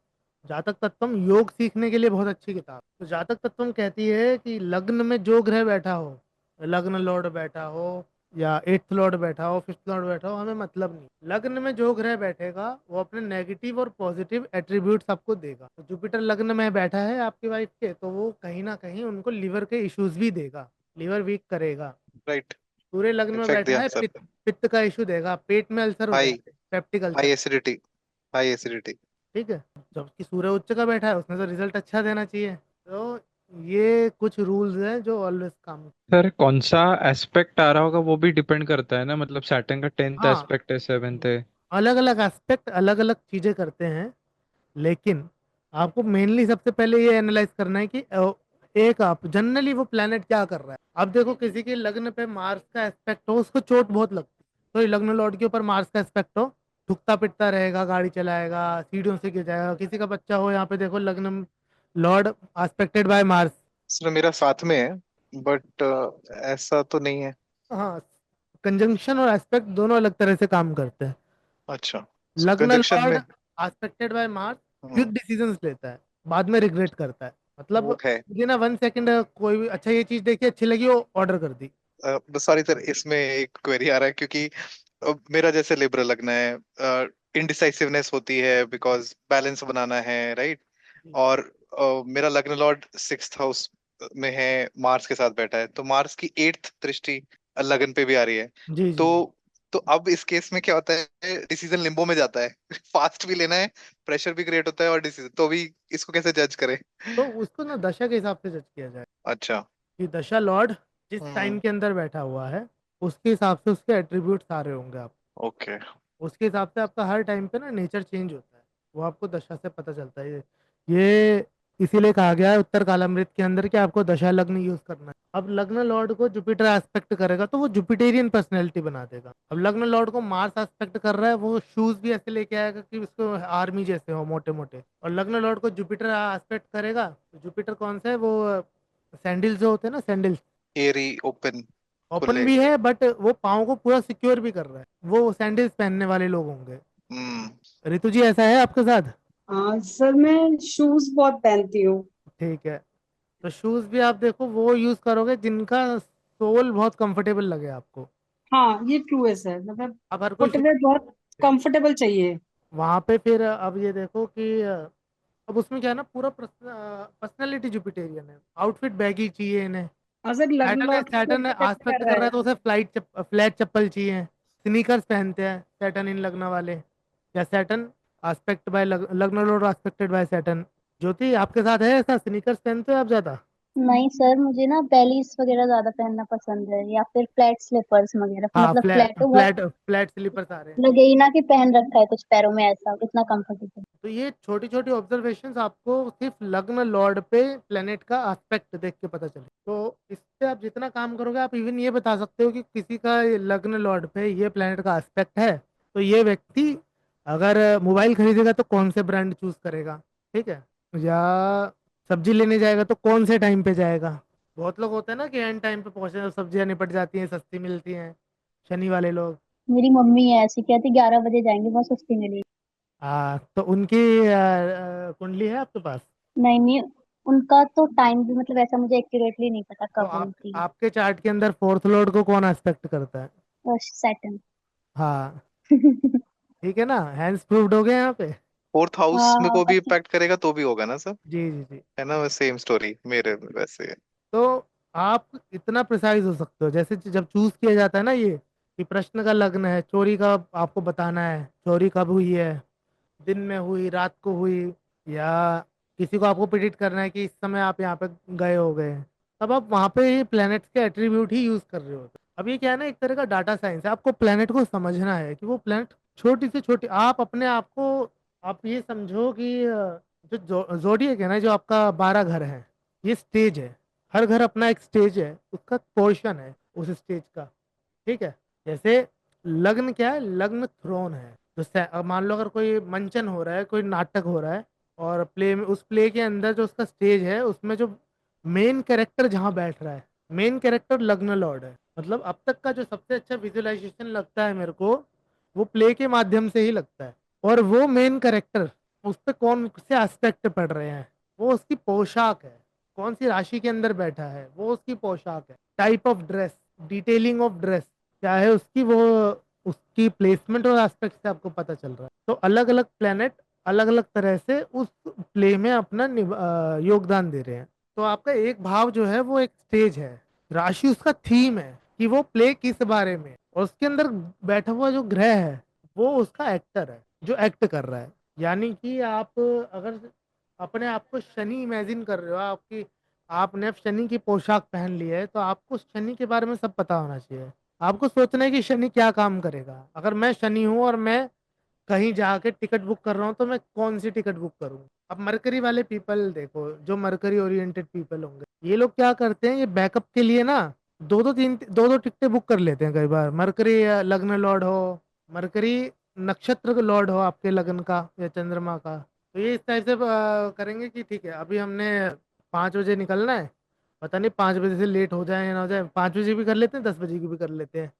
जातक तत्वम योग सीखने के लिए बहुत अच्छी किताब। तो जातक तत्वम कहती है कि लग्न में जो ग्रह बैठा हो, लग्न लॉर्ड बैठा हो, या एट्थ लॉर्ड बैठा हो, फिफ्थ लॉर्ड बैठा हो, हमें मतलब नहीं। लग्न में जो ग्रह बैठेगा वो अपने नेगेटिव और पॉजिटिव एट्रीब्यूट्स आपको देगा। तो जुपिटर लग्न में बैठा है आपकी वाइफ के, तो वो कहीं ना कहीं उनको लिवर के इश्यूज भी देगा, लिवर वीक करेगा। राइट। सूर्य लग्न में इनफैक्ट द बैठा है, आंसर। पित्त पित्त का इशू देगा, पेट में अल्सर हो हाई जाते हैं, peptic high ulcer. Acidity. High acidity. ठीक है। जबकि सूर्य उच्च का बैठा है, उसने तो रिजल्ट अच्छा देना चाहिए। तो ये कुछ रूल्स हैं जो ऑलवेज काम। सर कौन सा एस्पेक्ट आ रहा होगा वो भी डिपेंड करता है ना, मतलब सैटर्न का 10th हाँ, एस्पेक्ट है, 7th है। अलग अलग एस्पेक्ट अलग अलग चीजें करते हैं, लेकिन आपको मेनली सबसे पहले ये एनालाइज करना है कि एक आप जनरली वो प्लेनेट क्या कर रहा है। अब देखो किसी के लग्न पे मार्स का एस्पेक्ट हो, उसको चोट बहुत लगती है। तो ये लग्न लॉर्ड के ऊपर मार्स का एस्पेक्ट हो, थुकता पिटता रहेगा, गाड़ी चलाएगा, सीढ़ियों से गिर जाएगा। किसी का बच्चा हो, यहाँ पे देखो लग्न लॉर्ड एस्पेक्टेड बाय मार्स। इसमें मेरा साथ में है, बट ऐसा तो नहीं है। हाँ, कंजंक्शन और एस्पेक्ट दोनों अलग तरह से काम करते हैं। अच्छा। लग्न कंजक्शन लॉर्ड में। एस्पेक्टेड बाय मार्स क्विक हम्म, डिसीजंस लेता है, बाद में रिग्रेट करता है। मतलब वो है। मुझे ना 1 सेकंड कोई भी अच्छा ये चीज देखी, अच्छी लगी, वो ऑर्डर कर दी। बस सॉरी सर, इसमें एक क्वेरी आ रहा है क्योंकि मेरा जैसे लिबरल लगना है, इनडिसाइसिवनेस होती है बिकॉज बैलेंस बनाना है, राइट। जी और मेरा लग्न लॉर्ड 6th हाउस में है, मार्स के साथ बैठा है, तो मार्स की 8th दृष्टि लगन पे भी आ रही है। जी जी। तो तो अब इस केस में क्या होता है, डिसीजन लिम्बो में जाता है। फास्ट भी लेना है, प्रेशर भी क्रिएट होता है, और डिसीजन तो भी इसको कैसे जज करें? तो उसको ना दशा के हिसाब से जज किया जाए अच्छा। कि दशा लॉर्ड जिस हम्म। साइन के अंदर बैठा हुआ है, उसके हिसाब से उसके एट्रीब्यूट सारे होंगे आप। ओके। उसके हिसाब से आपका हर टाइम पे ना नेचर चेंज होता है, वो आपको दशा से पता चलता है। ये इसीलिए कहा गया है उत्तर कालामृत के अंदर कि आपको दशा लग्न यूज करना है। अब लग्न लॉर्ड को जुपिटर एस्पेक्ट करेगा तो वो जुपिटेरियन पर्सनैलिटी बना देगा। अब लग्न लॉर्ड को मार्स एस्पेक्ट कर रहा है, वो शूज भी ऐसे लेके आएगा कि उसको आर्मी जैसे हो, मोटे मोटे। और लग्न लॉर्ड को जुपिटर एस्पेक्ट करेगा, तो जुपिटर कौन सा है वो, सैंडल्स जो होते हैं ना, सैंडल्स एरी ओपन। ओपन खुले। भी है, बट वो पाँव को पूरा सिक्योर भी कर रहा है, वो सैंडल्स पहनने वाले लोग होंगे। हम्म। रितु जी ऐसा है आपके साथ? हाँ सर, मैं शूज बहुत पहनती हूँ। ठीक है। तो शूज भी आप देखो वो यूज करोगे जिनका सोल बहुत कंफर्टेबल लगे आपको। हाँ, ये ट्रू है सर, मतलब अब हर कोई शूज, फुटवेयर बहुत कंफर्टेबल चाहिए। वहां पे फिर अब ये देखो कि अब उसमें क्या है ना, पूरा पर्सनैलिटी जुपिटेरियन है, आउटफिट बैगी चाहिए इन्हें। और सर लग्न सैटर्न है, लॉर्ड को सैटर्न प्रोटेक्ट आस्पेक्ट कर कर रहा रहा है। है तो उसे फ्लैट चप्पल चाहिए, स्नीकर्स पहनते हैं सैटर्न इन लग्न वाले। या सैटर्न आस्पेक्ट बाय लग्न लॉर्ड आस्पेक्टेड बाय सैटर्न। ज्योति आपके साथ है ऐसा, स्नीकर्स पहनते हो आप ज्यादा? नहीं सर, मुझे ना बेलीज वगैरह ज्यादा पहनना पसंद है, या फिर फ्लैट स्लीपर्स वगैरह, हाँ, मतलब फ्लैट हो बहुत। फ्लैट स्लीपर्स आ रहे हैं। लगे ही ना कि पहन रखा है कुछ पैरों में, ऐसा इतना कंफर्टेबल। तो ये छोटी छोटी ऑब्जर्वेशंस आपको सिर्फ लग्न लॉर्ड पे प्लेनेट का एस्पेक्ट देख के पता चले। तो इससे आप जितना काम करोगे, आप इवन ये बता सकते हो कि किसी का लग्न लॉर्ड पे ये प्लेनेट का एस्पेक्ट है, तो ये व्यक्ति अगर मोबाइल खरीदेगा तो कौन से ब्रांड चूज करेगा, ठीक है, या सब्जी लेने जाएगा तो कौन से टाइम पे जाएगा। बहुत लोग होते हैं ना कि एंड टाइम पे पहुंचे, सब्जियां निपट जाती हैं, सस्ती मिलती हैं, शनि वाले लोग। मेरी मम्मी है ऐसी, कहती 11 बजे जाएंगे, बहुत सस्ती मिलेगी। हाँ, तो उनकी कुंडली है आपके पास? नहीं नहीं, उनका तो टाइम भी मतलब ऐसा मुझे एक्यूरेटली नहीं पता तो कब मिलती है। आपके चार्ट के अंदर फोर्थ लॉर्ड को कौन एस्पेक्ट करता है? बस सैटर्न। हाँ, ठीक है ना, हैंड्स प्रूव्ड हो गए यहाँ पे। 4th हाउस में हाँ को भी बस। इम्पैक्ट करेगा तो भी होगा ना सर? जी जी जी। है ना, सेम स्टोरी मेरे में वैसे। तो आप इतना प्रिसाइज हो सकते हो, जैसे जब चूज किया जाता है ना ये, कि प्रश्न का लग्न है, चोरी का आपको बताना है, चोरी कब हुई है, दिन में हुई, रात को हुई, या किसी को आपको प्रिडिक्ट करना है कि इस समय आप यहाँ पे गए हो गए, तब आप वहाँ पे ये प्लैनेट्स के एट्रीब्यूट ही यूज कर रहे हो। अब ये क्या है ना, एक तरह का डाटा साइंस है, आपको प्लैनेट को समझना है कि वो प्लैनेट छोटी से छोटी, आप अपने आप को, आप ये समझो कि जो जोडिएक है ना, जो आपका 12 घर है, ये स्टेज है। हर घर अपना एक स्टेज है, उसका पोर्शन है उस स्टेज का, ठीक है। जैसे लग्न क्या है, लग्न थ्रोन है। तो अब मान लो अगर कोई मंचन हो रहा है, कोई नाटक हो रहा है, और प्ले में, उस प्ले के अंदर जो उसका स्टेज है, उसमें जो मेन कैरेक्टर जहाँ बैठ रहा है, मेन कैरेक्टर लग्न लॉर्ड है। मतलब अब तक का जो सबसे अच्छा विजुअलाइजेशन लगता है मेरे को, वो प्ले के माध्यम से ही लगता है। और वो मेन कैरेक्टर, उस पर कौन से एस्पेक्ट पड़ रहे हैं, वो उसकी पोशाक है, कौन सी राशि के अंदर बैठा है वो उसकी पोशाक है, type of dress, detailing of dress, क्या है उसकी, वो उसकी प्लेसमेंट और एस्पेक्ट से आपको पता चल रहा है। तो अलग अलग प्लेनेट अलग अलग तरह से उस प्ले में अपना योगदान दे रहे हैं। तो आपका एक भाव जो है वो एक स्टेज है, राशि उसका थीम है कि वो प्ले किस बारे में है। और उसके अंदर बैठा हुआ जो ग्रह है वो उसका एक्टर है जो एक्ट कर रहा है। यानी कि आप अगर अपने आप को शनि इमेजिन कर रहे हो, आपकी आपने अब शनि की पोशाक पहन ली है, तो आपको शनि के बारे में सब पता होना चाहिए। आपको सोचना है कि शनि क्या काम करेगा। अगर मैं शनि हूं और मैं कहीं जाके टिकट बुक कर रहा हूँ तो मैं कौन सी टिकट बुक करूँ। अब मरकरी वाले पीपल देखो, जो मरकरी ओरिएंटेड पीपल होंगे, ये लोग क्या करते हैं, ये बैकअप के लिए ना दो दो टिकटें बुक कर लेते हैं कई बार। मरकरी लग्न लॉर्ड हो, मरकरी नक्षत्र लॉर्ड हो आपके लगन का या चंद्रमा का, तो ये इस टाइप से करेंगे कि ठीक है अभी हमने 5 बजे निकलना है, पता नहीं 5 बजे से लेट हो जाए या ना हो जाए, 5 बजे भी कर लेते हैं, 10 बजे की भी कर लेते हैं,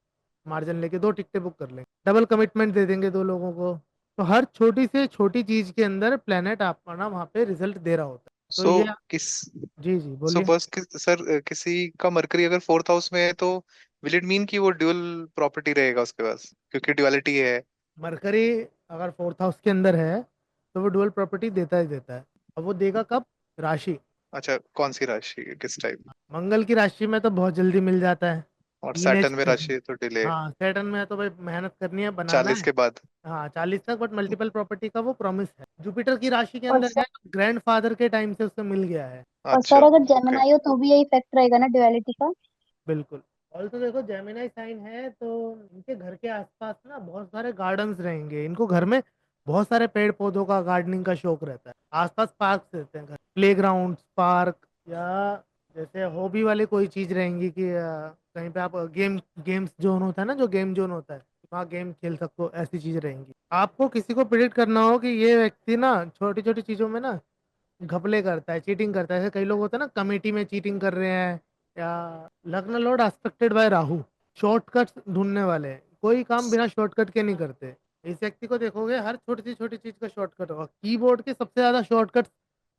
मार्जिन लेके 2 टिकटें बुक कर लेंगे, डबल कमिटमेंट दे देंगे 2 लोगों को। तो हर छोटी से छोटी चीज के अंदर प्लेनेट अपना वहां पे रिजल्ट दे रहा होता है। तो सो ये किस जी जी सो बोलिए। बस सर, किसी का मरकरी अगर फोर्थ हाउस में है तो विल इट मीन कि वो ड्यूअल प्रॉपर्टी रहेगा उसके पास, क्योंकि ड्युअलिटी है। मरकरी अगर फोर्थ हाउस के अंदर है तो वो डुअल प्रॉपर्टी देता ही देता है। अब वो देगा कब, राशि, अच्छा, कौन सी राशि, किस टाइप? मंगल की राशि में तो बहुत जल्दी मिल जाता है। और टीनेज सैटर्न में राशि है तो डिले, हाँ सैटर्न में है तो भाई मेहनत करनी है, बनाना 40 है। के बाद। हाँ 40 तक, बट मल्टीपल प्रॉपर्टी का वो प्रॉमिस है। जुपिटर की राशि के और अंदर सर है, ग्रैंडफादर के टाइम से उससे मिल गया है। और सर अच्छा, अगर ओके। जेमिनाई हो तो भी यही इफेक्ट रहेगा ना ड्युअलिटी का? बिल्कुल। और तो देखो जेमिनाई साइन है तो इनके घर के आसपास ना बहुत सारे गार्डन्स रहेंगे, इनको घर में बहुत सारे पेड़ पौधों का, गार्डनिंग का शौक रहता है। आसपास पार्क रहते हैं, घर प्ले ग्राउंड पार्क, या जैसे हॉबी वाली कोई चीज रहेंगी कि कहीं पे आप गेम्स जोन होता है ना, जो गेम जोन होता है वहाँ गेम खेल सकते हो, ऐसी चीज रहेंगी। आपको किसी को प्रिडिक्ट करना हो कि ये व्यक्ति ना छोटी छोटी चीजों में ना घपले करता है, चीटिंग करता है। ऐसे कई लोग होते हैं ना कमेटी में चीटिंग कर रहे हैं, या लग्न lord aspected by Rahu, shortcuts ढूंढने वाले हैं, कोई काम बिना शॉर्टकट के नहीं करते। इस व्यक्ति को देखोगे हर छोटी चीज का शॉर्टकट होगा। कीबोर्ड के सबसे ज्यादा शॉर्टकट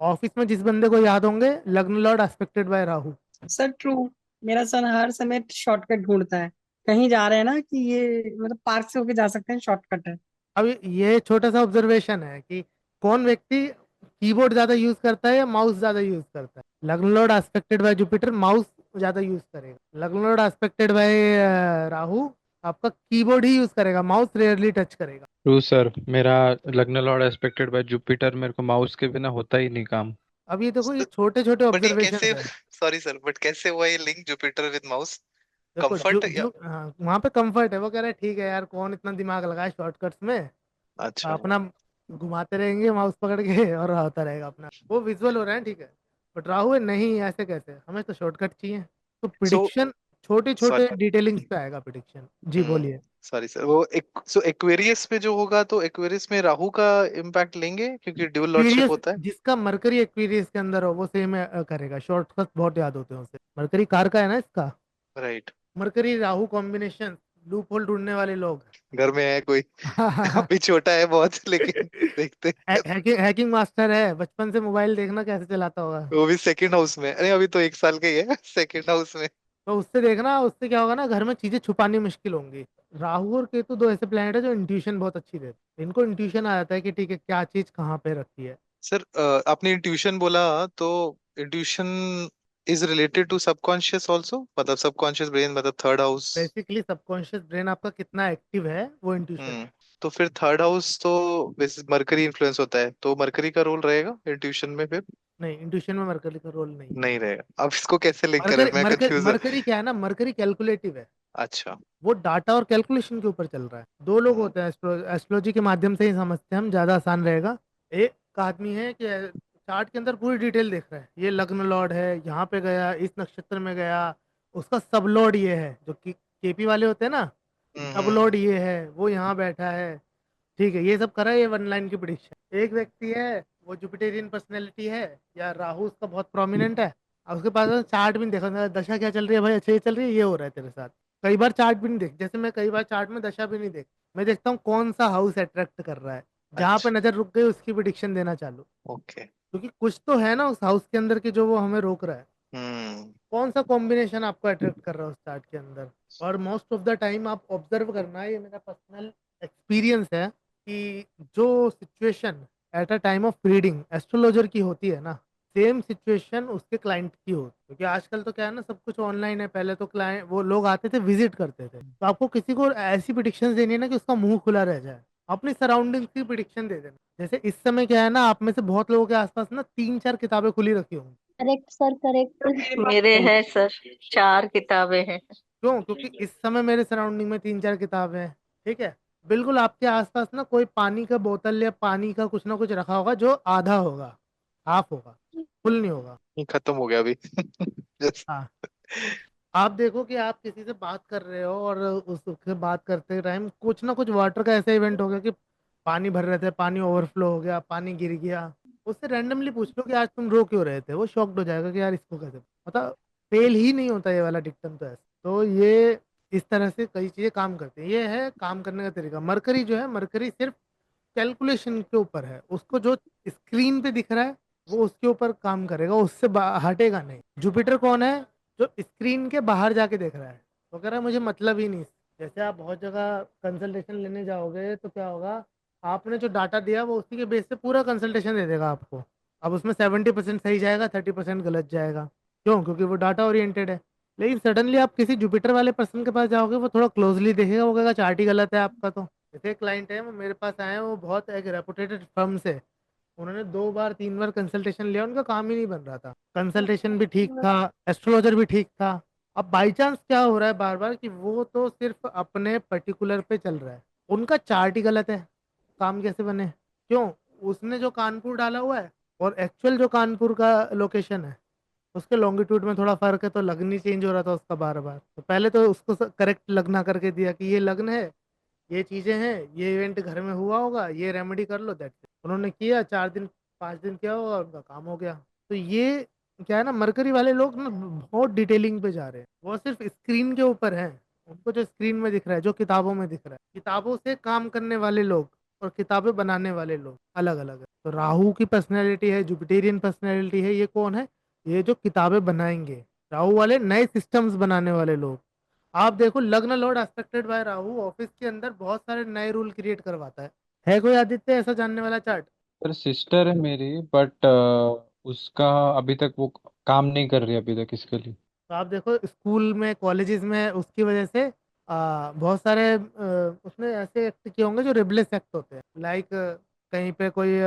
ऑफिस में जिस बंदे को याद होंगे, लग्न lord aspected by Rahu. Sir true, मेरा सन हर समय शॉर्टकट ढूंढता है। कहीं जा रहे हैं ना कि ये मतलब पार्क से होके जा सकते हैं, शॉर्टकट है। अब ये छोटा सा ऑब्जर्वेशन है कि कौन व्यक्ति कीबोर्ड ज्यादा यूज करता है या माउस ज्यादा यूज करता है। लग्न lord aspected bye Jupiter mouse ज्यादा यूज करेगा, लग्न लॉर्ड एस्पेक्टेड बाय राहु आपका कीबोर्ड ही यूज करेगा, माउस रेयरली टच करेगा। ट्रू सर, मेरा लग्न लॉर्ड एस्पेक्टेड बाय जुपिटर, मेरे को माउस के बिना होता ही नहीं काम। अब ये देखो, ये छोटे छोटे बट ये ऑब्जर्वेशन कैसे, है। सॉरी सर, बट कैसे हुआ ये लिंक जुपिटर विद माउस? देखो कंफर्ट या? हाँ वहाँ पे कंफर्ट है, वो कह रहा है ठीक है यार कौन इतना दिमाग लगाए शॉर्टकट्स में, अच्छा। अपना घुमाते रहेंगे माउस पकड़ के और होता रहेगा अपना, वो विजुअल हो रहा है ठीक है। बट राहु है नहीं, ऐसे कैसे, हमें तो शॉर्टकट चाहिए। तो सो प्रिडिक्शन छोटे छोटे सॉरी। डिटेलिंग्स पे आएगा प्रिडिक्शन। जी बोलिए। सॉरी सर, वो एक सो एक्वेरियस पे जो होगा तो एक्वेरियस में राहु का इम्पैक्ट लेंगे क्योंकि ड्यूल लॉर्डशिप एक्वीरियस होता है। जिसका मरकरी एक्वीरियस के अंदर हो वो सेम करेगा, शॉर्टकट बहुत याद होते हैं उसे। मरकरी कार का है ना इसका, right. Mercury Rahu combination, loop hole ढूंढने वाले लोग। घर में है कोई? अभी छोटा है बहुत, लेकिन देखते हैं। हैकिंग मास्टर है, बचपन से मोबाइल देखना कैसे चलाता होगा। वो भी सेकंड हाउस में, अरे अभी तो 1 साल का ही है, सेकंड हाउस में। तो उससे देखना, उससे क्या होगा ना, घर में चीजें छुपानी मुश्किल होंगी। राहु और केतु दो ऐसे प्लैनेट है जो इंट्यूशन बहुत अच्छी देते हैं, इनको इंट्यूशन आ जाता है कि ठीक है क्या चीज कहाँ पे रखी है। सर, आपने इंट्यूशन बोला तो intuition is related to subconscious also, मतलब सबकॉन्शियस ब्रेन, मतलब third house. Basically subconscious brain आपका कितना एक्टिव है वो इंट्यूशन। हम्म। तो फिर थर्ड हाउस तो बेसिस मरकरी इन्फ्लुएंस होता है, तो मरकरी का रोल रहेगा इंट्यूशन में फिर? नहीं, इंट्यूशन में मरकरी का रोल नहीं है। नहीं रहेगा। अब इसको कैसे लिंक करें, मरकरी मैं मरकरी कंफ्यूज। मरकरी क्या है ना, मरकरी कैलकुलेटिव है। अच्छा। वो डाटा और कैलकुलेशन के ऊपर चल रहा है। दो लोग हम्म होते हैं, एस्ट्रोलॉजी के माध्यम से ही समझते हैं हम, ज्यादा आसान रहेगा। एक आदमी है कि चार्ट के अंदर पूरी डिटेल देख रहा है, ये लग्न लॉर्ड है, यहाँ पे गया, इस नक्षत्र में गया, उसका सब लॉर्ड ये है, जो कि केपी वाले होते हैं ना, सब हम्म लॉर्ड ये है, वो यहाँ बैठा है। ठीक है, ये सब करा है, ये वन लाइन की प्रिडिक्शन। एक व्यक्ति है, वो जुपिटेरियन पर्सनैलिटी है, या राहु उसका बहुत प्रोमिनेंट है, और उसके पास चार्ट भी नहीं देखा, दशा क्या चल रही है भाई, अच्छा ये चल रही है, ये हो रहा है तेरे साथ। कई बार चार्ट भी नहीं देख, जैसे मैं कई बार चार्ट में दशा भी नहीं देख, मैं देखता हूँ कौन सा हाउस अट्रैक्ट कर रहा है, जहां पे अच्छा। नजर रुक गई उसकी प्रिडिक्शन देना चालू। ओके। क्योंकि कुछ तो है ना उस हाउस के अंदर की जो वो हमें रोक रहा है। हम्म कौन सा कॉम्बिनेशन आपको अट्रैक्ट कर रहा है उस चार्ट के अंदर। और मोस्ट ऑफ द टाइम आप ऑब्जर्व करना, ये मेरा पर्सनल एक्सपीरियंस है कि जो situation at a time of reading astrologer की होती है ना, सेम सिचुएशन उसके क्लाइंट की होती है। क्योंकि आजकल तो क्या है ना, सब कुछ ऑनलाइन है। पहले तो क्लाइंट वो लोग आते थे, विजिट करते थे। तो आपको किसी को ऐसी प्रिडिक्शन देनी है ना कि उसका मुंह खुला रह जाए। अपनी सराउंडिंग की प्रिडिक्शन दे देना। जैसे इस समय क्या है ना, आप में से बहुत लोगों के आसपास ना 3-4 किताबें खुली रखी होंगी। Correct sir, correct. मेरे हैं सर, 4 किताबें हैं। क्यों? क्योंकि इस समय मेरे सराउंडिंग में 3-4 किताबें हैं। ठीक है। बिल्कुल आपके आसपास ना कोई पानी का बोतल या पानी का कुछ ना कुछ रखा होगा जो आधा होगा, हाफ होगा, फुल नहीं होगा। खत्म हो गया अभी। Just- हाँ। आप देखो कि आप किसी से बात कर रहे हो और उससे बात करते टाइम कुछ ना कुछ वाटर का ऐसा इवेंट हो गया कि पानी भर रहे थे, पानी ओवरफ्लो हो गया, पानी गिर गया। उससे रैंडमली पूछ लो कि आज तुम रो क्यों रहे थे, वो शॉक्ड हो जाएगा कि यार इसको कैसे मतलब फेल ही नहीं होता ये वाला डिक्टम तो ऐसा। तो ये इस तरह से कई चीजें काम करती हैं। ये है काम करने का तरीका। मरकरी जो है, मरकरी सिर्फ कैलकुलेशन के ऊपर है। उसको जो स्क्रीन पे दिख रहा है वो उसके ऊपर काम करेगा, उससे हटेगा नहीं। जुपिटर कौन है? जो स्क्रीन के बाहर जाके देख रहा है। तो कह रहा है मुझे मतलब ही नहीं। जैसे आप बहुत जगह कंसल्टेशन लेने जाओगे तो क्या होगा, आपने जो डाटा दिया वो उसी के बेस पे पूरा कंसल्टेशन दे देगा आपको। अब उसमें 70% सही जाएगा, 30% गलत जाएगा। क्यों? क्योंकि वो डाटा ओरिएंटेड है। लेकिन सडनली आप किसी जुपिटर वाले पर्सन के पास जाओगे, वो थोड़ा क्लोजली देखेगा, वो कहेगा चार्ट ही गलत है आपका। तो जैसे क्लाइंट है, वो मेरे पास आए हैं, वो बहुत एक रेपुटेटेड फर्म से, उन्होंने 2 बार 3 बार कंसल्टेशन लिया, उनका काम ही नहीं बन रहा था। कंसल्टेशन भी ठीक था, एस्ट्रोलॉजर भी ठीक था। अब बाई चांस क्या हो रहा है बार बार कि वो तो सिर्फ अपने पर्टिकुलर पे चल रहा है, उनका चार्ट ही गलत है। काम कैसे बने? क्यों? उसने जो कानपुर डाला हुआ है और एक्चुअल जो कानपुर का लोकेशन है, उसके लॉन्गिट्यूड में थोड़ा फर्क है, तो लग्न ही चेंज हो रहा था उसका बार बार। तो पहले तो उसको करेक्ट लगना करके दिया कि ये लग्न है, ये चीजें हैं, ये इवेंट घर में हुआ होगा, ये रेमेडी कर लो, दैट्स इट। उन्होंने किया, 4 दिन 5 दिन किया होगा, उनका काम हो गया। तो ये क्या है ना, मरकरी वाले लोग ना बहुत डिटेलिंग पे जा रहे हैं। वो सिर्फ स्क्रीन के ऊपर है। उनको जो स्क्रीन में दिख रहा है, जो किताबों में दिख रहा है, किताबों से काम करने वाले लोग और किताबें बनाने वाले लोग अलग अलग है। तो राहु की पर्सनैलिटी है, जुपिटेरियन पर्सनैलिटी है। ये कौन है? ये जो किताबें बनाएंगे, राहु वाले नए सिस्टम्स बनाने वाले लोग। आप देखो, लग्न lord aspected by Rahu office के अंदर बहुत सारे नए रूल क्रिएट करवाता है कोई आदित्य ऐसा जानने वाला चार्ट? सर सिस्टर है मेरी, बट उसका अभी तक वो काम नहीं कर रही अभी तक इसके लिए। तो आप देखो स्कूल में, कॉलेजेस में उसकी वजह से बहुत सारे उसने ऐसे एक्ट किए होंगे जो रिबलेस एक्ट होते हैं। लाइक कहीं पे कोई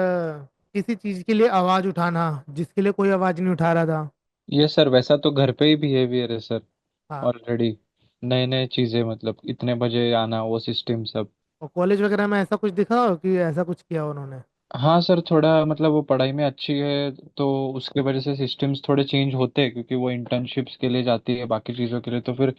किसी चीज के लिए आवाज उठाना जिसके लिए कोई आवाज नहीं उठा रहा था। ये सर वैसा तो घर पे ही बिहेवियर है सर, हाँ। ऑलरेडी। नए नए चीजें मतलब इतने बजे आना, वो सिस्टम सब। और कॉलेज वगैरह में ऐसा कुछ दिखा हो कि ऐसा कुछ किया उन्होंने? हाँ सर, थोड़ा मतलब वो पढ़ाई में अच्छी है तो उसके वजह से सिस्टम्स थोड़े चेंज होते हैं, क्योंकि वो इंटर्नशिप्स के लिए जाती है, बाकी चीज़ों के लिए। तो फिर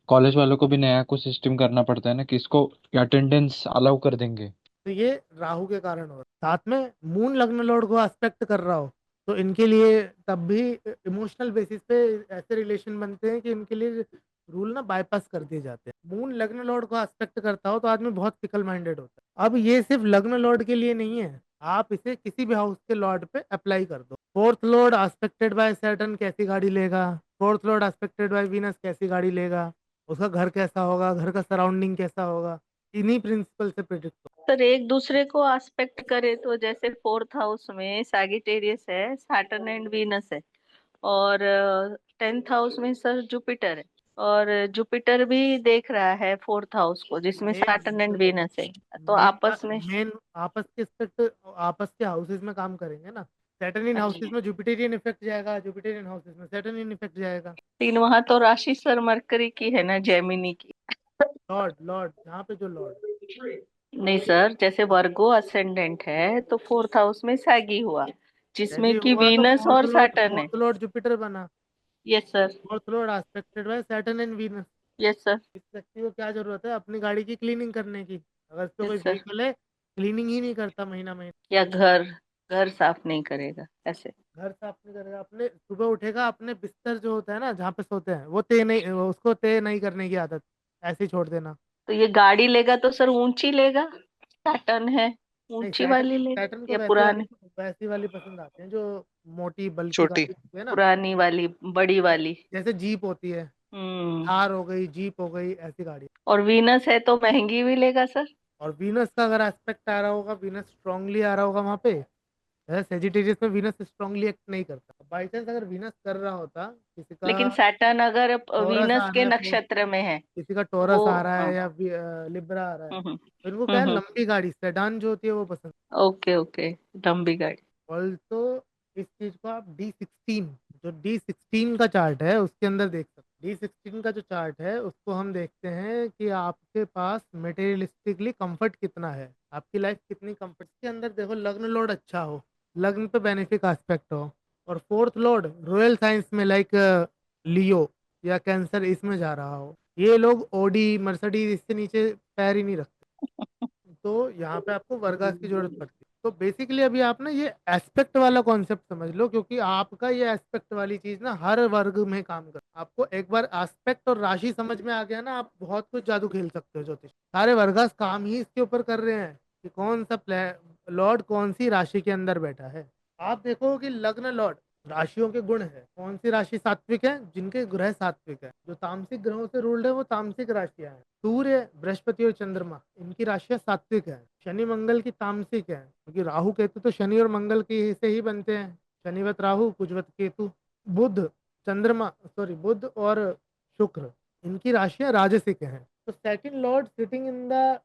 कॉलेज वालों को भी नया कुछ सिस्टम करना पड़ता है ना, कि इसको अटेंडेंस अलाउ कर देंगे। तो ये राहु के कारण हो रहा है। साथ में मून लग्न लॉर्ड को एस्पेक्ट कर रहा हो तो इनके लिए तब भी इमोशनल बेसिस पे ऐसे रिलेशन बनते हैं कि इनके लिए रूल ना बाईपास कर दिए जाते हैं। मून लग्न लॉर्ड को एस्पेक्ट करता हो तो आदमी बहुत फिकल माइंडेड होता है। अब ये सिर्फ लग्न लॉर्ड के लिए नहीं है, आप इसे किसी भी हाउस के लॉर्ड पे अप्लाई कर दो। Fourth lord aspected by Saturn कैसी गाड़ी लेगा, fourth lord aspected by Venus कैसी गाड़ी लेगा, उसका घर कैसा होगा, घर का सराउंडिंग कैसा होगा, इन्हीं प्रिंसिपल से प्रिडिक्ट। सर एक दूसरे को आस्पेक्ट करे तो जैसे 4th हाउस में सैगिटेरियस है, सैटर्न एंड वीनस है, और 10th हाउस में सर जुपिटर है, और जुपिटर भी देख रहा है 4th हाउस को जिसमें सैटर्न एंड वीनस है। तो मेन आपस में। मेन आपस के इस्पेक्ट, आपस के हाउसेस में काम करेंगे ना। सैटर्न इन हाउसेस अच्छा, में जुपिटेरियन इफेक्ट जाएगा, जुपिटेरियन हाउसेस में सैटर्न इन इफेक्ट जाएगा। लेकिन वहां तो राशि सर मरकरी की है ना, जेमिनी की। लॉर्ड लॉर्ड यहाँ पे जो लॉर्ड। नहीं सर, जैसे वर्गो असेंडेंट है तो 4th हाउस में सैगी हुआ, जिसमें जैसे कि हुआ तो वीनस और सैटर्न है। फोर्थ लॉर्ड जुपिटर बना। Yes sir. Fourth lord aspected by Saturn and Venus. Yes sir. इस व्यक्ति को क्या जरूरत है अपनी गाड़ी की क्लीनिंग करने की? अगर इसको कोई यस सर। व्हीकल है, क्लीनिंग ही नहीं करता महीना महीना। या घर, घर साफ नहीं करेगा ऐसे। घर साफ नहीं करेगा, अपने सुबह उठेगा, अपने बिस्तर जो होता है ना जहाँ पे सोते हैं वो तय नहीं, उसको तय नहीं करने की आदत, ऐसे ही छोड़ देना। तो ये गाड़ी लेगा तो सर ऊंची लेगा, सैटर्न है, नहीं, ऊंची सैटर्न वाली लेगा सैटर्न को या वैसे पुराने। वैसी वाली पसंद आती है जो मोटी बल्कि छोटी। गाड़ी होती है ना, पुरानी वाली, बड़ी वाली। जैसे जीप होती है, हम्म। थार हो गई, जीप हो गई, ऐसी गाड़ी। और वीनस है तो महंगी भी लेगा सर। और वीनस का अगर एस्पेक्ट आ रहा होगा, वीनस स्ट्रांगली आ रहा होगा वहां पे, सेजिटेरियस में वीनस स्ट्रांगली एक्ट नहीं करता। बाई चांस अगर वीनस कर रहा होता, किसी का लेकिन सैटर्न अगर टॉरस आ वीनस रहा के है, नक्षत्र में है किसी का तो टॉरस वो, आ रहा हाँ। है या लिब्रा आ रहा है, हम्म। तो इनको क्या है, हम्म। लंबी गाड़ी सेडान जो होती है वो पसंद। ओके ओके, लंबी गाड़ी। ऑल्सो इस चीज को आप D16, जो D16 का चार्ट है उसके अंदर देख सकते हैं। D16 का जो चार्ट है उसको हम देखते हैं कि आपके पास मटेरियलिस्टिकली कंफर्ट कितना है, आपकी लाइफ कितनी कंफर्ट के अंदर। देखो, लग्न लोड अच्छा हो, लग्न पे बेनिफिक एस्पेक्ट हो, और फोर्थ लॉर्ड रॉयल साइंस में लाइक लियो या कैंसर इसमें जा रहा हो, ये लोग ओडी मर्सिडीज इससे नीचे पैर ही नहीं रखते। तो यहाँ पे आपको वर्गास की जरूरत पड़ती है। तो बेसिकली अभी आप ना ये एस्पेक्ट वाला कॉन्सेप्ट समझ लो, क्योंकि आपका ये एस्पेक्ट वाली चीज ना हर वर्ग में काम कर। आपको एक बार एस्पेक्ट और राशि समझ में आ गया ना, आप बहुत कुछ जादू खेल सकते हो। ज्योतिष सारे वर्गास काम ही इसके ऊपर कर रहे हैं कि कौन सा लॉर्ड कौन सी राशि के अंदर बैठा है। आप देखो कि लग्न लॉर्ड राशियों के गुण है, कौन सी राशि सात्विक है, जिनके ग्रह सात्विक है, जो तामसिक ग्रहों से रूल्ड है वो तामसिक राशियां हैं। सूर्य, बृहस्पति और चंद्रमा, इनकी राशियां सात्विक है। शनि मंगल की तामसिक है, क्योंकि राहु केतु तो शनि और मंगल की से ही बनते हैं, शनिवत राहु कुजवत केतु। बुध, चंद्रमा सॉरी बुध और शुक्र, इनकी राशियां राजसिक हैं। तो second lord sitting in the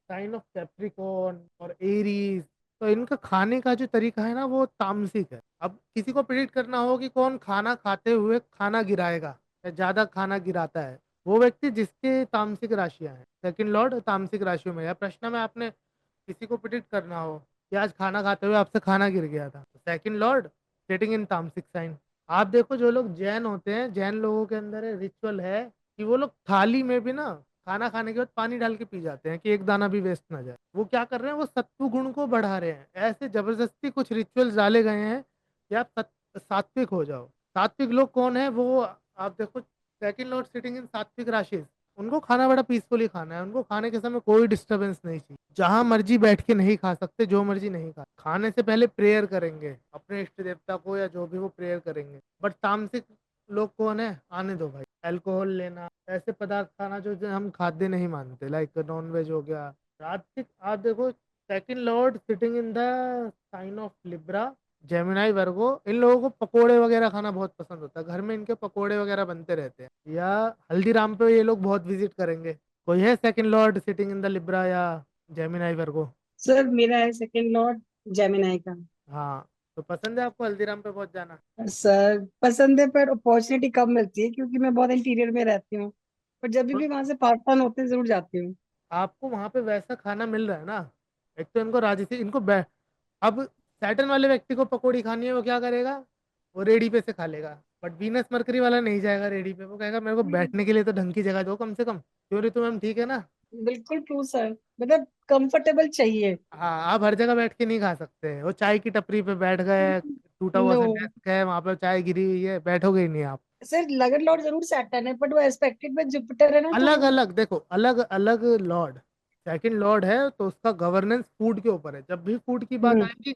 sign of Capricorn और एरीज, तो इनका खाने का जो तरीका है ना वो तामसिक है। अब किसी को प्रिडिक्ट करना हो कि कौन खाना खाते हुए खाना गिराएगा या ज्यादा खाना गिराता है, वो व्यक्ति जिसके तामसिक राशियां हैं, सेकंड लॉर्ड तामसिक राशियों में। या प्रश्न में आपने किसी को प्रिडिक्ट करना हो कि आज खाना खाते हुए आपसे खाना गिर गया था, सेकंड लॉर्ड सिटिंग इन तामसिक साइन। आप देखो जो लोग जैन होते हैं, जैन लोगों के अंदर रिचुअल है कि वो लोग थाली में भी ना खाना खाने के बाद पानी डाल के पी जाते हैं कि एक दाना भी वेस्ट ना जाए। वो क्या कर रहे हैं, वो सत्व गुण को बढ़ा रहे हैं। ऐसे जबरदस्ती कुछ रिचुअल्स डाले गए हैं कि आप सात्विक हो जाओ। सात्विक लोग कौन है वो, आप देखो सेकंड लॉर्ड सिटिंग इन सात्विक राशि, उनको खाना बड़ा पीसफुली खाना है, उनको खाने के समय कोई डिस्टरबेंस नहीं चाहिए, जहां मर्जी बैठ के नहीं खा सकते, जो मर्जी नहीं खा, खाने से पहले प्रेयर करेंगे अपने इष्ट देवता को या जो भी वो प्रेयर करेंगे। बट तामसिक लोग कौन है, आने दो भाई, अल्कोहल लेना, ऐसे पदार्थ खाना जो हम खाद्य नहीं मानते, लाइक नॉन वेज हो गया। राजसिक आप देखो second lord sitting in the sign of Libra, Gemini Virgo, इन लोगों को पकोड़े वगैरह खाना बहुत पसंद होता है, घर में इनके पकोड़े वगैरह बनते रहते हैं। या हल्दीराम पे ये लोग बहुत विजिट करेंगे। कोई है second lord sitting in the Libra या जेमिनाई वर्गो? सर मेरा है सेकंड लॉर्ड जेमिनाई का। हाँ, तो पसंद है आपको हल्दीराम पे बहुत जाना? सर पसंद है पर अपॉर्चुनिटी कम मिलती है क्योंकि मैं बहुत इंटीरियर में रहती हूँ। पर जब भी वहां से पार्टन होते हैं जरूर जाती हूँ। आपको वहां पे वैसा खाना मिल रहा है ना। एक तो इनको राजसी इनको अब सैटर्न वाले व्यक्ति को पकौड़ी खानी है, वो क्या करेगा, वो रेडी पे से खा लेगा। बट वीनस मरकरी वाला नहीं जाएगा रेडी पे, वो कहेगा मेरे को बैठने के लिए तो ढंग की जगह दो कम से कम। क्यों ऋतु मैम, ठीक है ना? बिल्कुल ट्रू सर, मतलब कंफर्टेबल चाहिए। हाँ, आप हर जगह बैठ के नहीं खा सकते। वो चाय की टपरी पे बैठ गए, टूटा हुआ नो सा डेस्क है, वहां पे चाय गिरी हुई है, बैठोगे ही नहीं आप। सर, लगन लॉर्ड जरूर सैटर्न है बट वो एस्पेक्टेड में जुपिटर है ना, तो अलग अलग देखो, अलग अलग लॉर्ड। सेकंड लॉर्ड है तो उसका गवर्नेंस फूड के ऊपर है, जब भी फूड की बात आएगी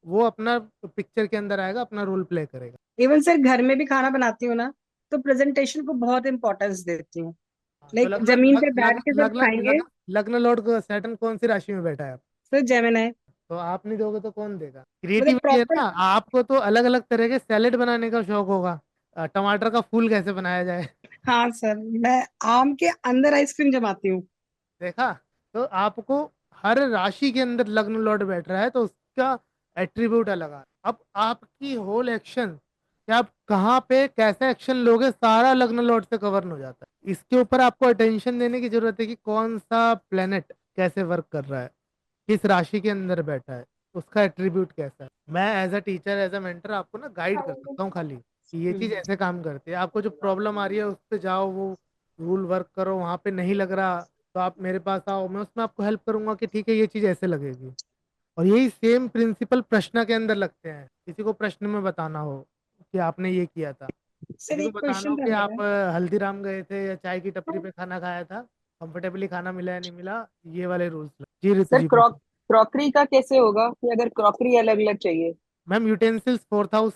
वो अपना पिक्चर के अंदर आएगा, अपना रोल प्ले करेगा। इवन सर घर में भी खाना बनाती हूँ ना, तो प्रेजेंटेशन को बहुत इंपॉर्टेंस देती हूँ। हाँ, तो लाइक लग्न जमीन लग, पे बैठ लग, के सब लग्न खाएंगे। लग्न लग्न लॉर्ड को सैटर्न कौन सी राशि में बैठा है? Sir Gemini. तो आप नहीं दोगे तो कौन देगा? मतलब क्रिएटिविटी है प्रॉपर। ना। आपको तो अलग अलग तरह के सैलेड बनाने का शौक होगा, टमाटर का फूल कैसे बनाया जाए। हाँ सर, मैं आम के अंदर आइसक्रीम जमाती हूँ। देखा? तो आपको हर राशि के अंदर लग्न लॉर्ड बैठ रहा है तो उसका एट्रीब्यूट अलग है। अब आपकी होल एक्शन कि आप कहाँ पे कैसे एक्शन लोगे, सारा लग्न लॉर्ड से कवर हो जाता है। इसके ऊपर आपको अटेंशन देने की जरूरत है कि कौन सा प्लेनेट कैसे वर्क कर रहा है, किस राशि के अंदर बैठा है, उसका एट्रीब्यूट कैसा है। मैं as a teacher, as a mentor आपको ना गाइड कर सकता हूँ खाली कि ये चीज ऐसे काम करती है। आपको जो प्रॉब्लम आ रही है उस पे जाओ, वो रूल वर्क करो, वहां पे नहीं लग रहा तो आप मेरे पास आओ, मैं उसमें आपको हेल्प करूंगा कि ठीक है ये चीज ऐसे लगेगी। और यही सेम प्रिंसिपल प्रश्न के अंदर लगते हैं। किसी को प्रश्न में बताना हो कि आपने ये किया था, सर किसी को एक बताना हो क्वेश्चन था कि मेरा। आप हल्दीराम गए थे या चाय की टपरी पे खाना खाया था, कंफर्टेबली खाना मिला या नहीं मिला, ये वाले रूल्स। जी ऋतु सर जी पूछो। क्रॉकरी का कैसे होगा कि अगर क्रॉकरी अलग अलग चाहिए? Ma'am utensils fourth house.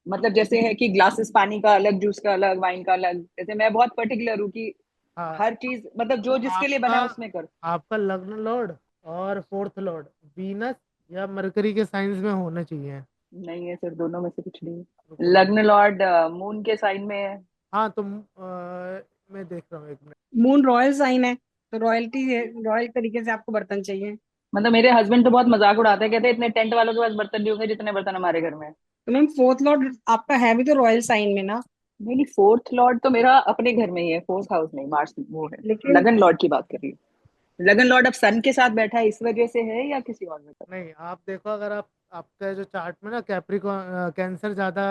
मतलब जैसे है कि ग्लासेस पानी का अलग, जूस का अलग, वाइन का अलग, जैसे मैं बहुत पर्टिकुलर हूँ कि हाँ, हर चीज मतलब तो जो जिसके लिए बना आपका है उसमें कर। आपका लग्न लॉर्ड और फोर्थ लॉर्ड वीनस या मरकरी के साइंस में होने चाहिए। नहीं है सर, दोनों में से कुछ नहीं है। रुको रुको। लग्न लॉर्ड मून के साइन में है। हाँ तो मैं देख रहा हूँ, एक मिनट। मून रॉयल साइन है, तो रॉयल्टी है, रॉयल तरीके से आपको बर्तन चाहिए। मतलब मेरे हस्बैंड तो बहुत मजाक उड़ाते हैं, कहते हैं इतने टेंट वालों के पास बर्तन नहीं होंगे जितने बर्तन हमारे घर में है। तो मैम फोर्थ लॉर्ड आपका है भी तो रॉयल साइन में ना। नहीं नहीं, फोर्थ लॉर्ड तो मेरा अपने घर में ही है, फोर्थ हाउस नहीं, मार्स वो है। लेकिन लगन लॉर्ड की बात कर रही हूँ। लगन लॉर्ड अब सन के साथ बैठा है इस वजह से है या किसी और वजह से? नहीं, आप देखो, अगर आप आपका जो चार्ट में ना कैप्रिकॉन कैंसर ज्यादा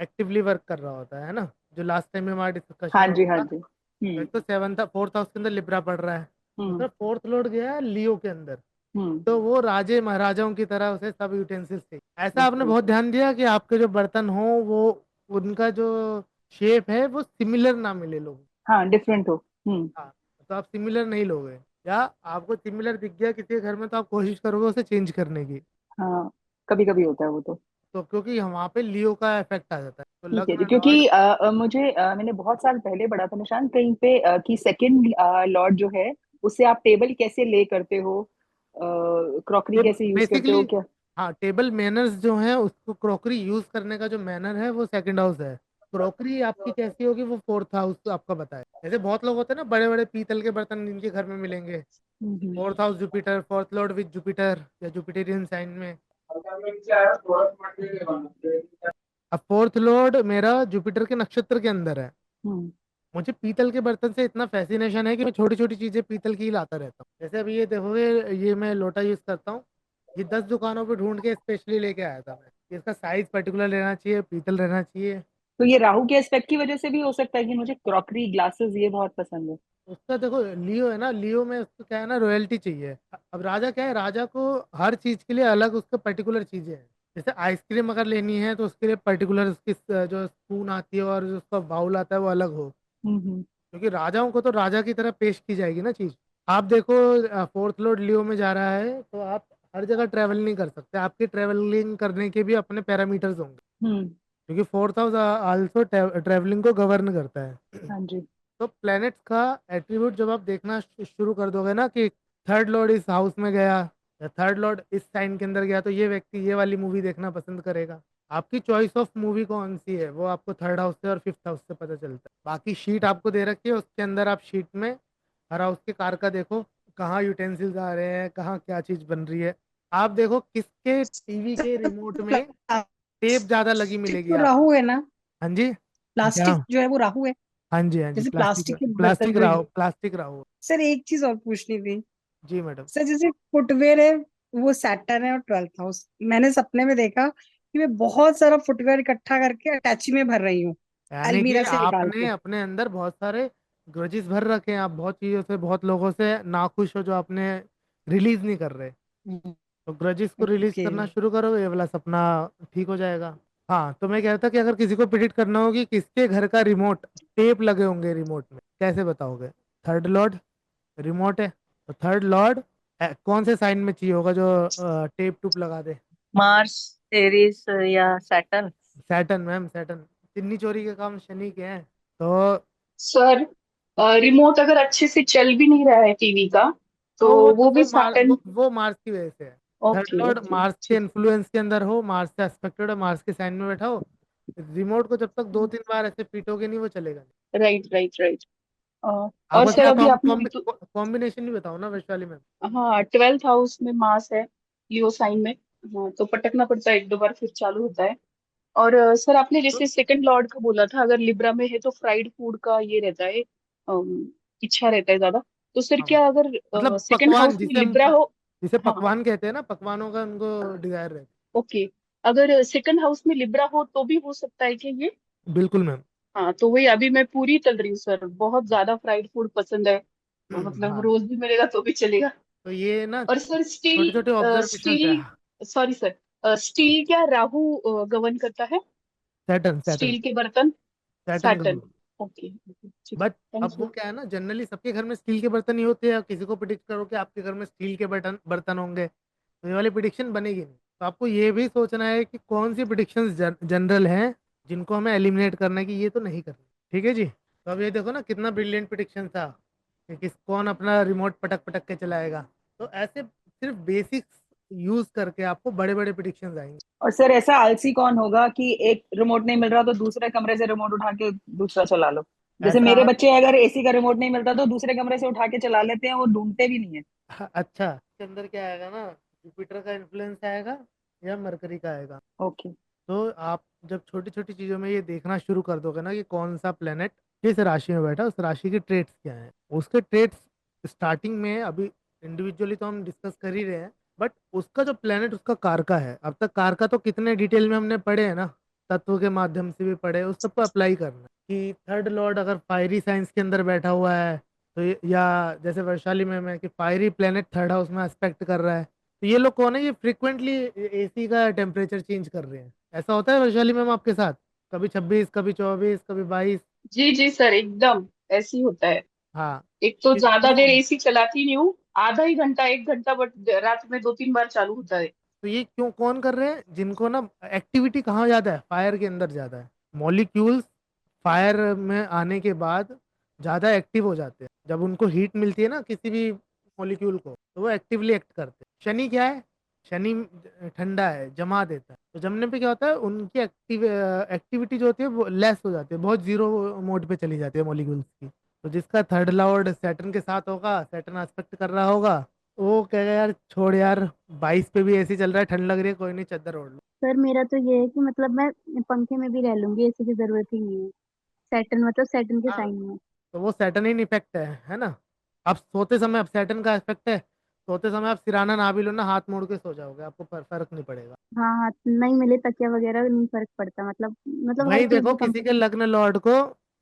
एक्टिवली वर्क कर रहा होता है ना, जो लास्ट टाइम में हमारा हाँ डिस्कशन जी, हुआ हाँ था। जी। तो एक तो सेवंथ फोर्थ हाउस के अंदर लिब्रा पड़ रहा है, हम्म दूसरा फोर्थ लॉर्ड गया है लियो के अंदर। हम्म। तो वो राजे महाराजाओं की तरह उसे सब यूटेंसिल्स चाहिए। ऐसा आपने ओके। बहुत ध्यान दिया कि आपके जो बर्तन हो वो उनका जो शेप है वो सिमिलर ना मिले लोगों को। हाँ, डिफरेंट हो। हम्म। हाँ, तो आप सिमिलर नहीं लोगे, या आपको सिमिलर दिख गया किसी के घर में तो आप कोशिश करोगे उसे चेंज करने की। हाँ, कभी कभी होता है वो तो। तो क्योंकि वहाँ पे लियो का इफेक्ट आ जाता है, तो ठीक है जी, लग्न क्योंकि लॉर्ड। मुझे मैंने बहुत साल पहले पढ़ा था निशान कहीं पे कि सेकंड लॉर्ड जो है उससे आप टेबल कैसे ले करते हो, क्रॉकरी कैसे यूज करते हो बेसिकली, क्या? हाँ, टेबल मैनर्स जो है, उसको क्रॉकरी यूज करने का जो मैनर है वो सेकंड हाउस है। क्रॉकरी आपकी कैसी होगी वो फोर्थ हाउस आपका बताए। जैसे बहुत लोग होते हैं ना, बड़े बड़े पीतल के बर्तन जिनके घर में मिलेंगे, हम्म। Fourth house Jupiter, fourth lord with Jupiter या जुपिटेरियन साइन में। अब फोर्थ लॉर्ड मेरा जुपिटर के नक्षत्र के अंदर है। हम्म। मुझे पीतल के बर्तन से इतना फैसिनेशन है कि मैं छोटी छोटी चीजें पीतल की ही लाता रहता हूँ। जैसे अभी ये देखोगे, ये मैं लोटा यूज करता हूँ, ये 10 दुकानों पे ढूंढ के स्पेशली लेके आया था मैं। इसका साइज पर्टिकुलर लेना चाहिए, पीतल रहना चाहिए। तो ये राहु के एस्पेक्ट की वजह से भी हो सकता है कि मुझे क्रॉकरी ग्लासेस ये बहुत पसंद है। उसका देखो, लियो है ना, लियो में उसको क्या है ना, रॉयल्टी चाहिए। अब राजा क्या है, राजा को हर चीज के लिए अलग उसके पर्टिकुलर चीजें हैं। जैसे आइसक्रीम अगर लेनी है तो उसके लिए पर्टिकुलर उसकी जो स्पून आती है और जो उसका बाउल आता है वो अलग हो, हम्म। क्योंकि राजाओं को तो राजा की तरह पेश की जाएगी ना चीज। आप देखो, फोर्थ लॉर्ड लियो में जा रहा है तो आप हर जगह ट्रैवल नहीं कर सकते, आपकी ट्रैवलिंग करने के भी अपने पैरामीटर्स होंगे, हम्म। क्योंकि फोर्थ हाउस आल्सो ट्रैवलिंग को गवर्न करता है। हाँ जी। तो प्लैनेट्स का एट्रीब्यूट जब आप देखना शुरू कर दोगे ना, कि थर्ड लॉर्ड इस हाउस में गया या थर्ड लॉर्ड इस साइन के अंदर गया, तो ये व्यक्ति ये वाली मूवी देखना पसंद करेगा। आपकी चॉइस ऑफ मूवी कौन सी है वो आपको थर्ड हाउस से और फिफ्थ हाउस से पता चलता है। बाकी शीट आपको दे रखी है, उसके अंदर आप शीट में हर हाउस के कार का देखो, कहाँ यूटेंसिल्स आ रहे हैं, कहाँ क्या चीज बन रही है। आप देखो किसके टीवी के रिमोट में टेप ज्यादा लगी प्लास्टिक मिलेगी तो आपको। राहु है ना, हाँ जी। क्या? प्लास्टिक जो है वो राहु है। हाँ जी, हाँ जी, जैसे प्लास्टिक। प्लास्टिक के बर्तन प्लास्टिक जो रहो, प्लास्टिक रहो। सर एक चीज और पूछनी थी। जी मैडम। सर जैसे फुटवेयर है, वो सैटर्न है और 12th हाउस, मैंने सपने में देखा कि मैं बहुत सारा फुटवेयर इकट्ठा करके अटैची में भर रही हूँ, यानी कि अलमीरा से निकाल आपने के। अपने अंदर बहुत सारे ग्रजेस भर रखे हैं, आप बहुत चीजों से, बहुत लोगों से नाखुश हो जो आपने रिलीज नहीं कर रहे। तो ग्रजेस को रिलीज ओके। करना शुरू करो, ये वाला सपना ठीक हो जाएगा। हाँ, तो मैं कह रहा था कि अगर किसी को प्रिडिक्ट करना होगी किसके घर का रिमोट टेप लगे होंगे रिमोट में, कैसे बताओगे? थर्ड लॉर्ड रिमोट है, तो थर्ड लॉर्ड कौन से साइन में चाहिए होगा जो टेप टूप लगा दे? मार्स, एरीज या सैटर्न। Saturn ma'am, Saturn. चिन्नी चोरी के काम शनि के हैं। तो सर रिमोट अगर अच्छे से चल भी नहीं रहा है टीवी का तो वो भी सैटर्न। वो मार्स की वजह से है। Third okay Lord okay Mars के ठीक। इन्फ्लुएंस के अंदर हो, मार्स से एस्पेक्टेड हो, मार्स के साइन में बैठा हो, रिमोट को जब तक 2-3 बार ऐसे पीटोगे नहीं वो चलेगा नहीं। Right right right. और आपका सर क्या अभी आपने ऋतु। कॉम्बिनेशन नहीं बताओ ना वैशाली मैम। हाँ, 12th हाउस में मास है, लियो साइन में। हाँ, तो पटकना पड़ता है एक दो बार फिर चालू होता है। और सर आपने तो जैसे सेकंड लॉर्ड का बोला था, अगर लिब्रा में है तो फ्राइड फूड का ये रहता है, इच्छा रहता है ज्यादा। तो सर हाँ, क्या अगर मतलब सेकंड पकवान हाउस में लिब्रा हो? जिसे हाँ। पकवान कहते हैं ना, पकवानों का उनको डिजायर रहता ओके। अगर सेकंड हाउस में लिब्रा हो तो भी हो सकता है कि ये। है। बिल्कुल मैम। हाँ, तो वही अभी मैं पूरी चल रही हूँ सर, बहुत ज्यादा फ्राइड फूड पसंद है। मतलब हाँ, रोज भी मिलेगा तो भी चलेगा। तो ये ना और सर छोटे छोटे स्टील ऑब्जर्वेशन है। स्टील सॉरी सर, स्टील क्या राहु गवर्न करता है? Saturn, Saturn. स्टील के बर्तन। Saturn Saturn. गवर्न। ओके ठीक है, बट अब थैंक्स वो सर। क्या है ना, जनरली सबके घर में स्टील के बर्तन ही होते हैं, किसी को प्रिडिक्ट करो कि आपके घर में स्टील के बर्तन बर्तन होंगे तो ये वाली प्रिडिक्शन बनेगी नहीं। तो आपको ये भी सोचना है कि कौन सी प्रिडिक्शंस जनरल हैं जिनको हमें एलिमिनेट करना है, कि ये तो नहीं करना। ठीक है जी। तो अब ये देखो ना कितना ब्रिलियंट प्रिडिक्शन था कि कौन अपना रिमोट पटक पटक के चलाएगा। तो ऐसे सिर्फ बेसिक्स यूज करके आपको बड़े बड़े प्रिडिक्शंस आएंगे। और सर ऐसा आलसी कौन होगा कि एक रिमोट नहीं मिल रहा तो दूसरे कमरे से रिमोट उठा के दूसरा चला लो। जैसे ऐसा मेरे बच्चे अगर एसी का रिमोट नहीं मिलता तो दूसरे कमरे से उठा के चला लेते हैं, वो ढूंढते भी नहीं है। अच्छा, इसके अंदर क्या आएगा ना, जुपिटर का इन्फ्लुएंस आएगा या मरकरी का आएगा। ओके। तो आप जब छोटी छोटी चीजों में ये देखना शुरू कर दोगे ना कि कौन सा प्लेनेट किस राशि में बैठा, उस राशि के ट्रेट्स क्या हैं, उसके ट्रेट्स स्टार्टिंग में अभी इंडिविजुअली तो हम डिस्कस कर ही रहे हैं, बट उसका जो प्लेनेट उसका कारका है, अब तक कारका तो कितने डिटेल में हमने पढ़े हैं ना, तत्व के माध्यम से भी पढ़े, उस सब पर अप्लाई करना है कि थर्ड लॉर्ड अगर फायरी साइंस के अंदर बैठा हुआ है तो या जैसे वैशाली में कि फायरी प्लेनेट थर्ड हाउस में एस्पेक्ट कर रहा है, तो ये लोग कौन है, ये फ्रिक्वेंटली एसी का टेम्परेचर चेंज कर रहे हैं। ऐसा होता है वैशाली मैम आपके साथ, कभी 26, कभी 24, कभी 22। जी जी सर, एकदम ऐसे ही होता है। हाँ। एक तो ये ज्यादा देर क्यों, एसी चलाती नहीं हूँ, आधा ही घंटा 1 घंटा, बट रात में 2-3 बार चालू होता है। तो ये क्यों कौन कर रहे हैं, जिनको ना एक्टिविटी कहाँ ज्यादा है, फायर के अंदर ज्यादा है, मॉलिक्यूल्स फायर में आने के बाद ज्यादा एक्टिव हो जाते हैं। जब उनको हीट मिलती है ना किसी भी मॉलिक्यूल को, तो वो एक्टिवली एक्ट करते हैं। शनि क्या है, शनि ठंडा है, जमा देता है, तो जमने पे क्या होता है, उनकी एक्टिविटी जो होती है वो लेस हो जाती है, बहुत जीरो मोड पे चली जाती है मॉलिक्यूल्स की। तो जिसका थर्ड लॉर्ड सैटर्न के साथ होगा, सैटर्न एस्पेक्ट कर रहा होगा, वो कहेगा यार छोड़ यार, 22 पे भी ऐसी चल रहा है, ठंड लग रही है, कोई नहीं चादर ओढ़ लो। सर मेरा तो ये है कि मतलब मैं पंखे में भी रह लूंगी, एसी की जरूरत ही नहीं है। सैटर्न मतलब सैटर्न के हाँ, साइन में। तो वो सैटर्न इफेक्ट है ना। अब सोते समय, अब सैटर्न का इफेक्ट है, सोते समय आप सिराना ना भी लो ना, हाथ मोड़ के सो जाओगे, आपको फर्क नहीं पड़ेगा। हाँ हाँ, नहीं मिले तकिया वगैरह नहीं फर्क पड़ता, मतलब हर वहीं चीज देखो में किसी के कंफर्ट। लग्न लॉर्ड को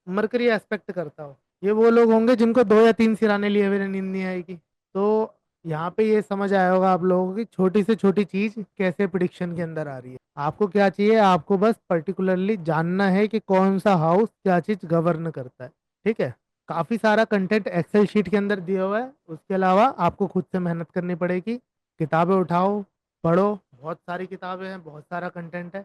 मरकरी एस्पेक्ट करता हो, ये वो लोग होंगे जिनको 2 या 3 सिराने लिए हुए नींद नहीं आएगी। तो यहाँ पे ये समझ आया होगा आप लोगों की छोटी से छोटी चीज कैसे प्रिडिक्शन के अंदर आ रही है। आपको क्या चाहिए, आपको बस पर्टिकुलरली जानना है कि कौन सा हाउस क्या चीज गवर्न करता है। ठीक है। काफी सारा कंटेंट एक्सेल शीट के अंदर दिया हुआ है, उसके अलावा आपको खुद से मेहनत करनी पड़ेगी। किताबें उठाओ, पढ़ो, बहुत सारी किताबें हैं, बहुत सारा कंटेंट है।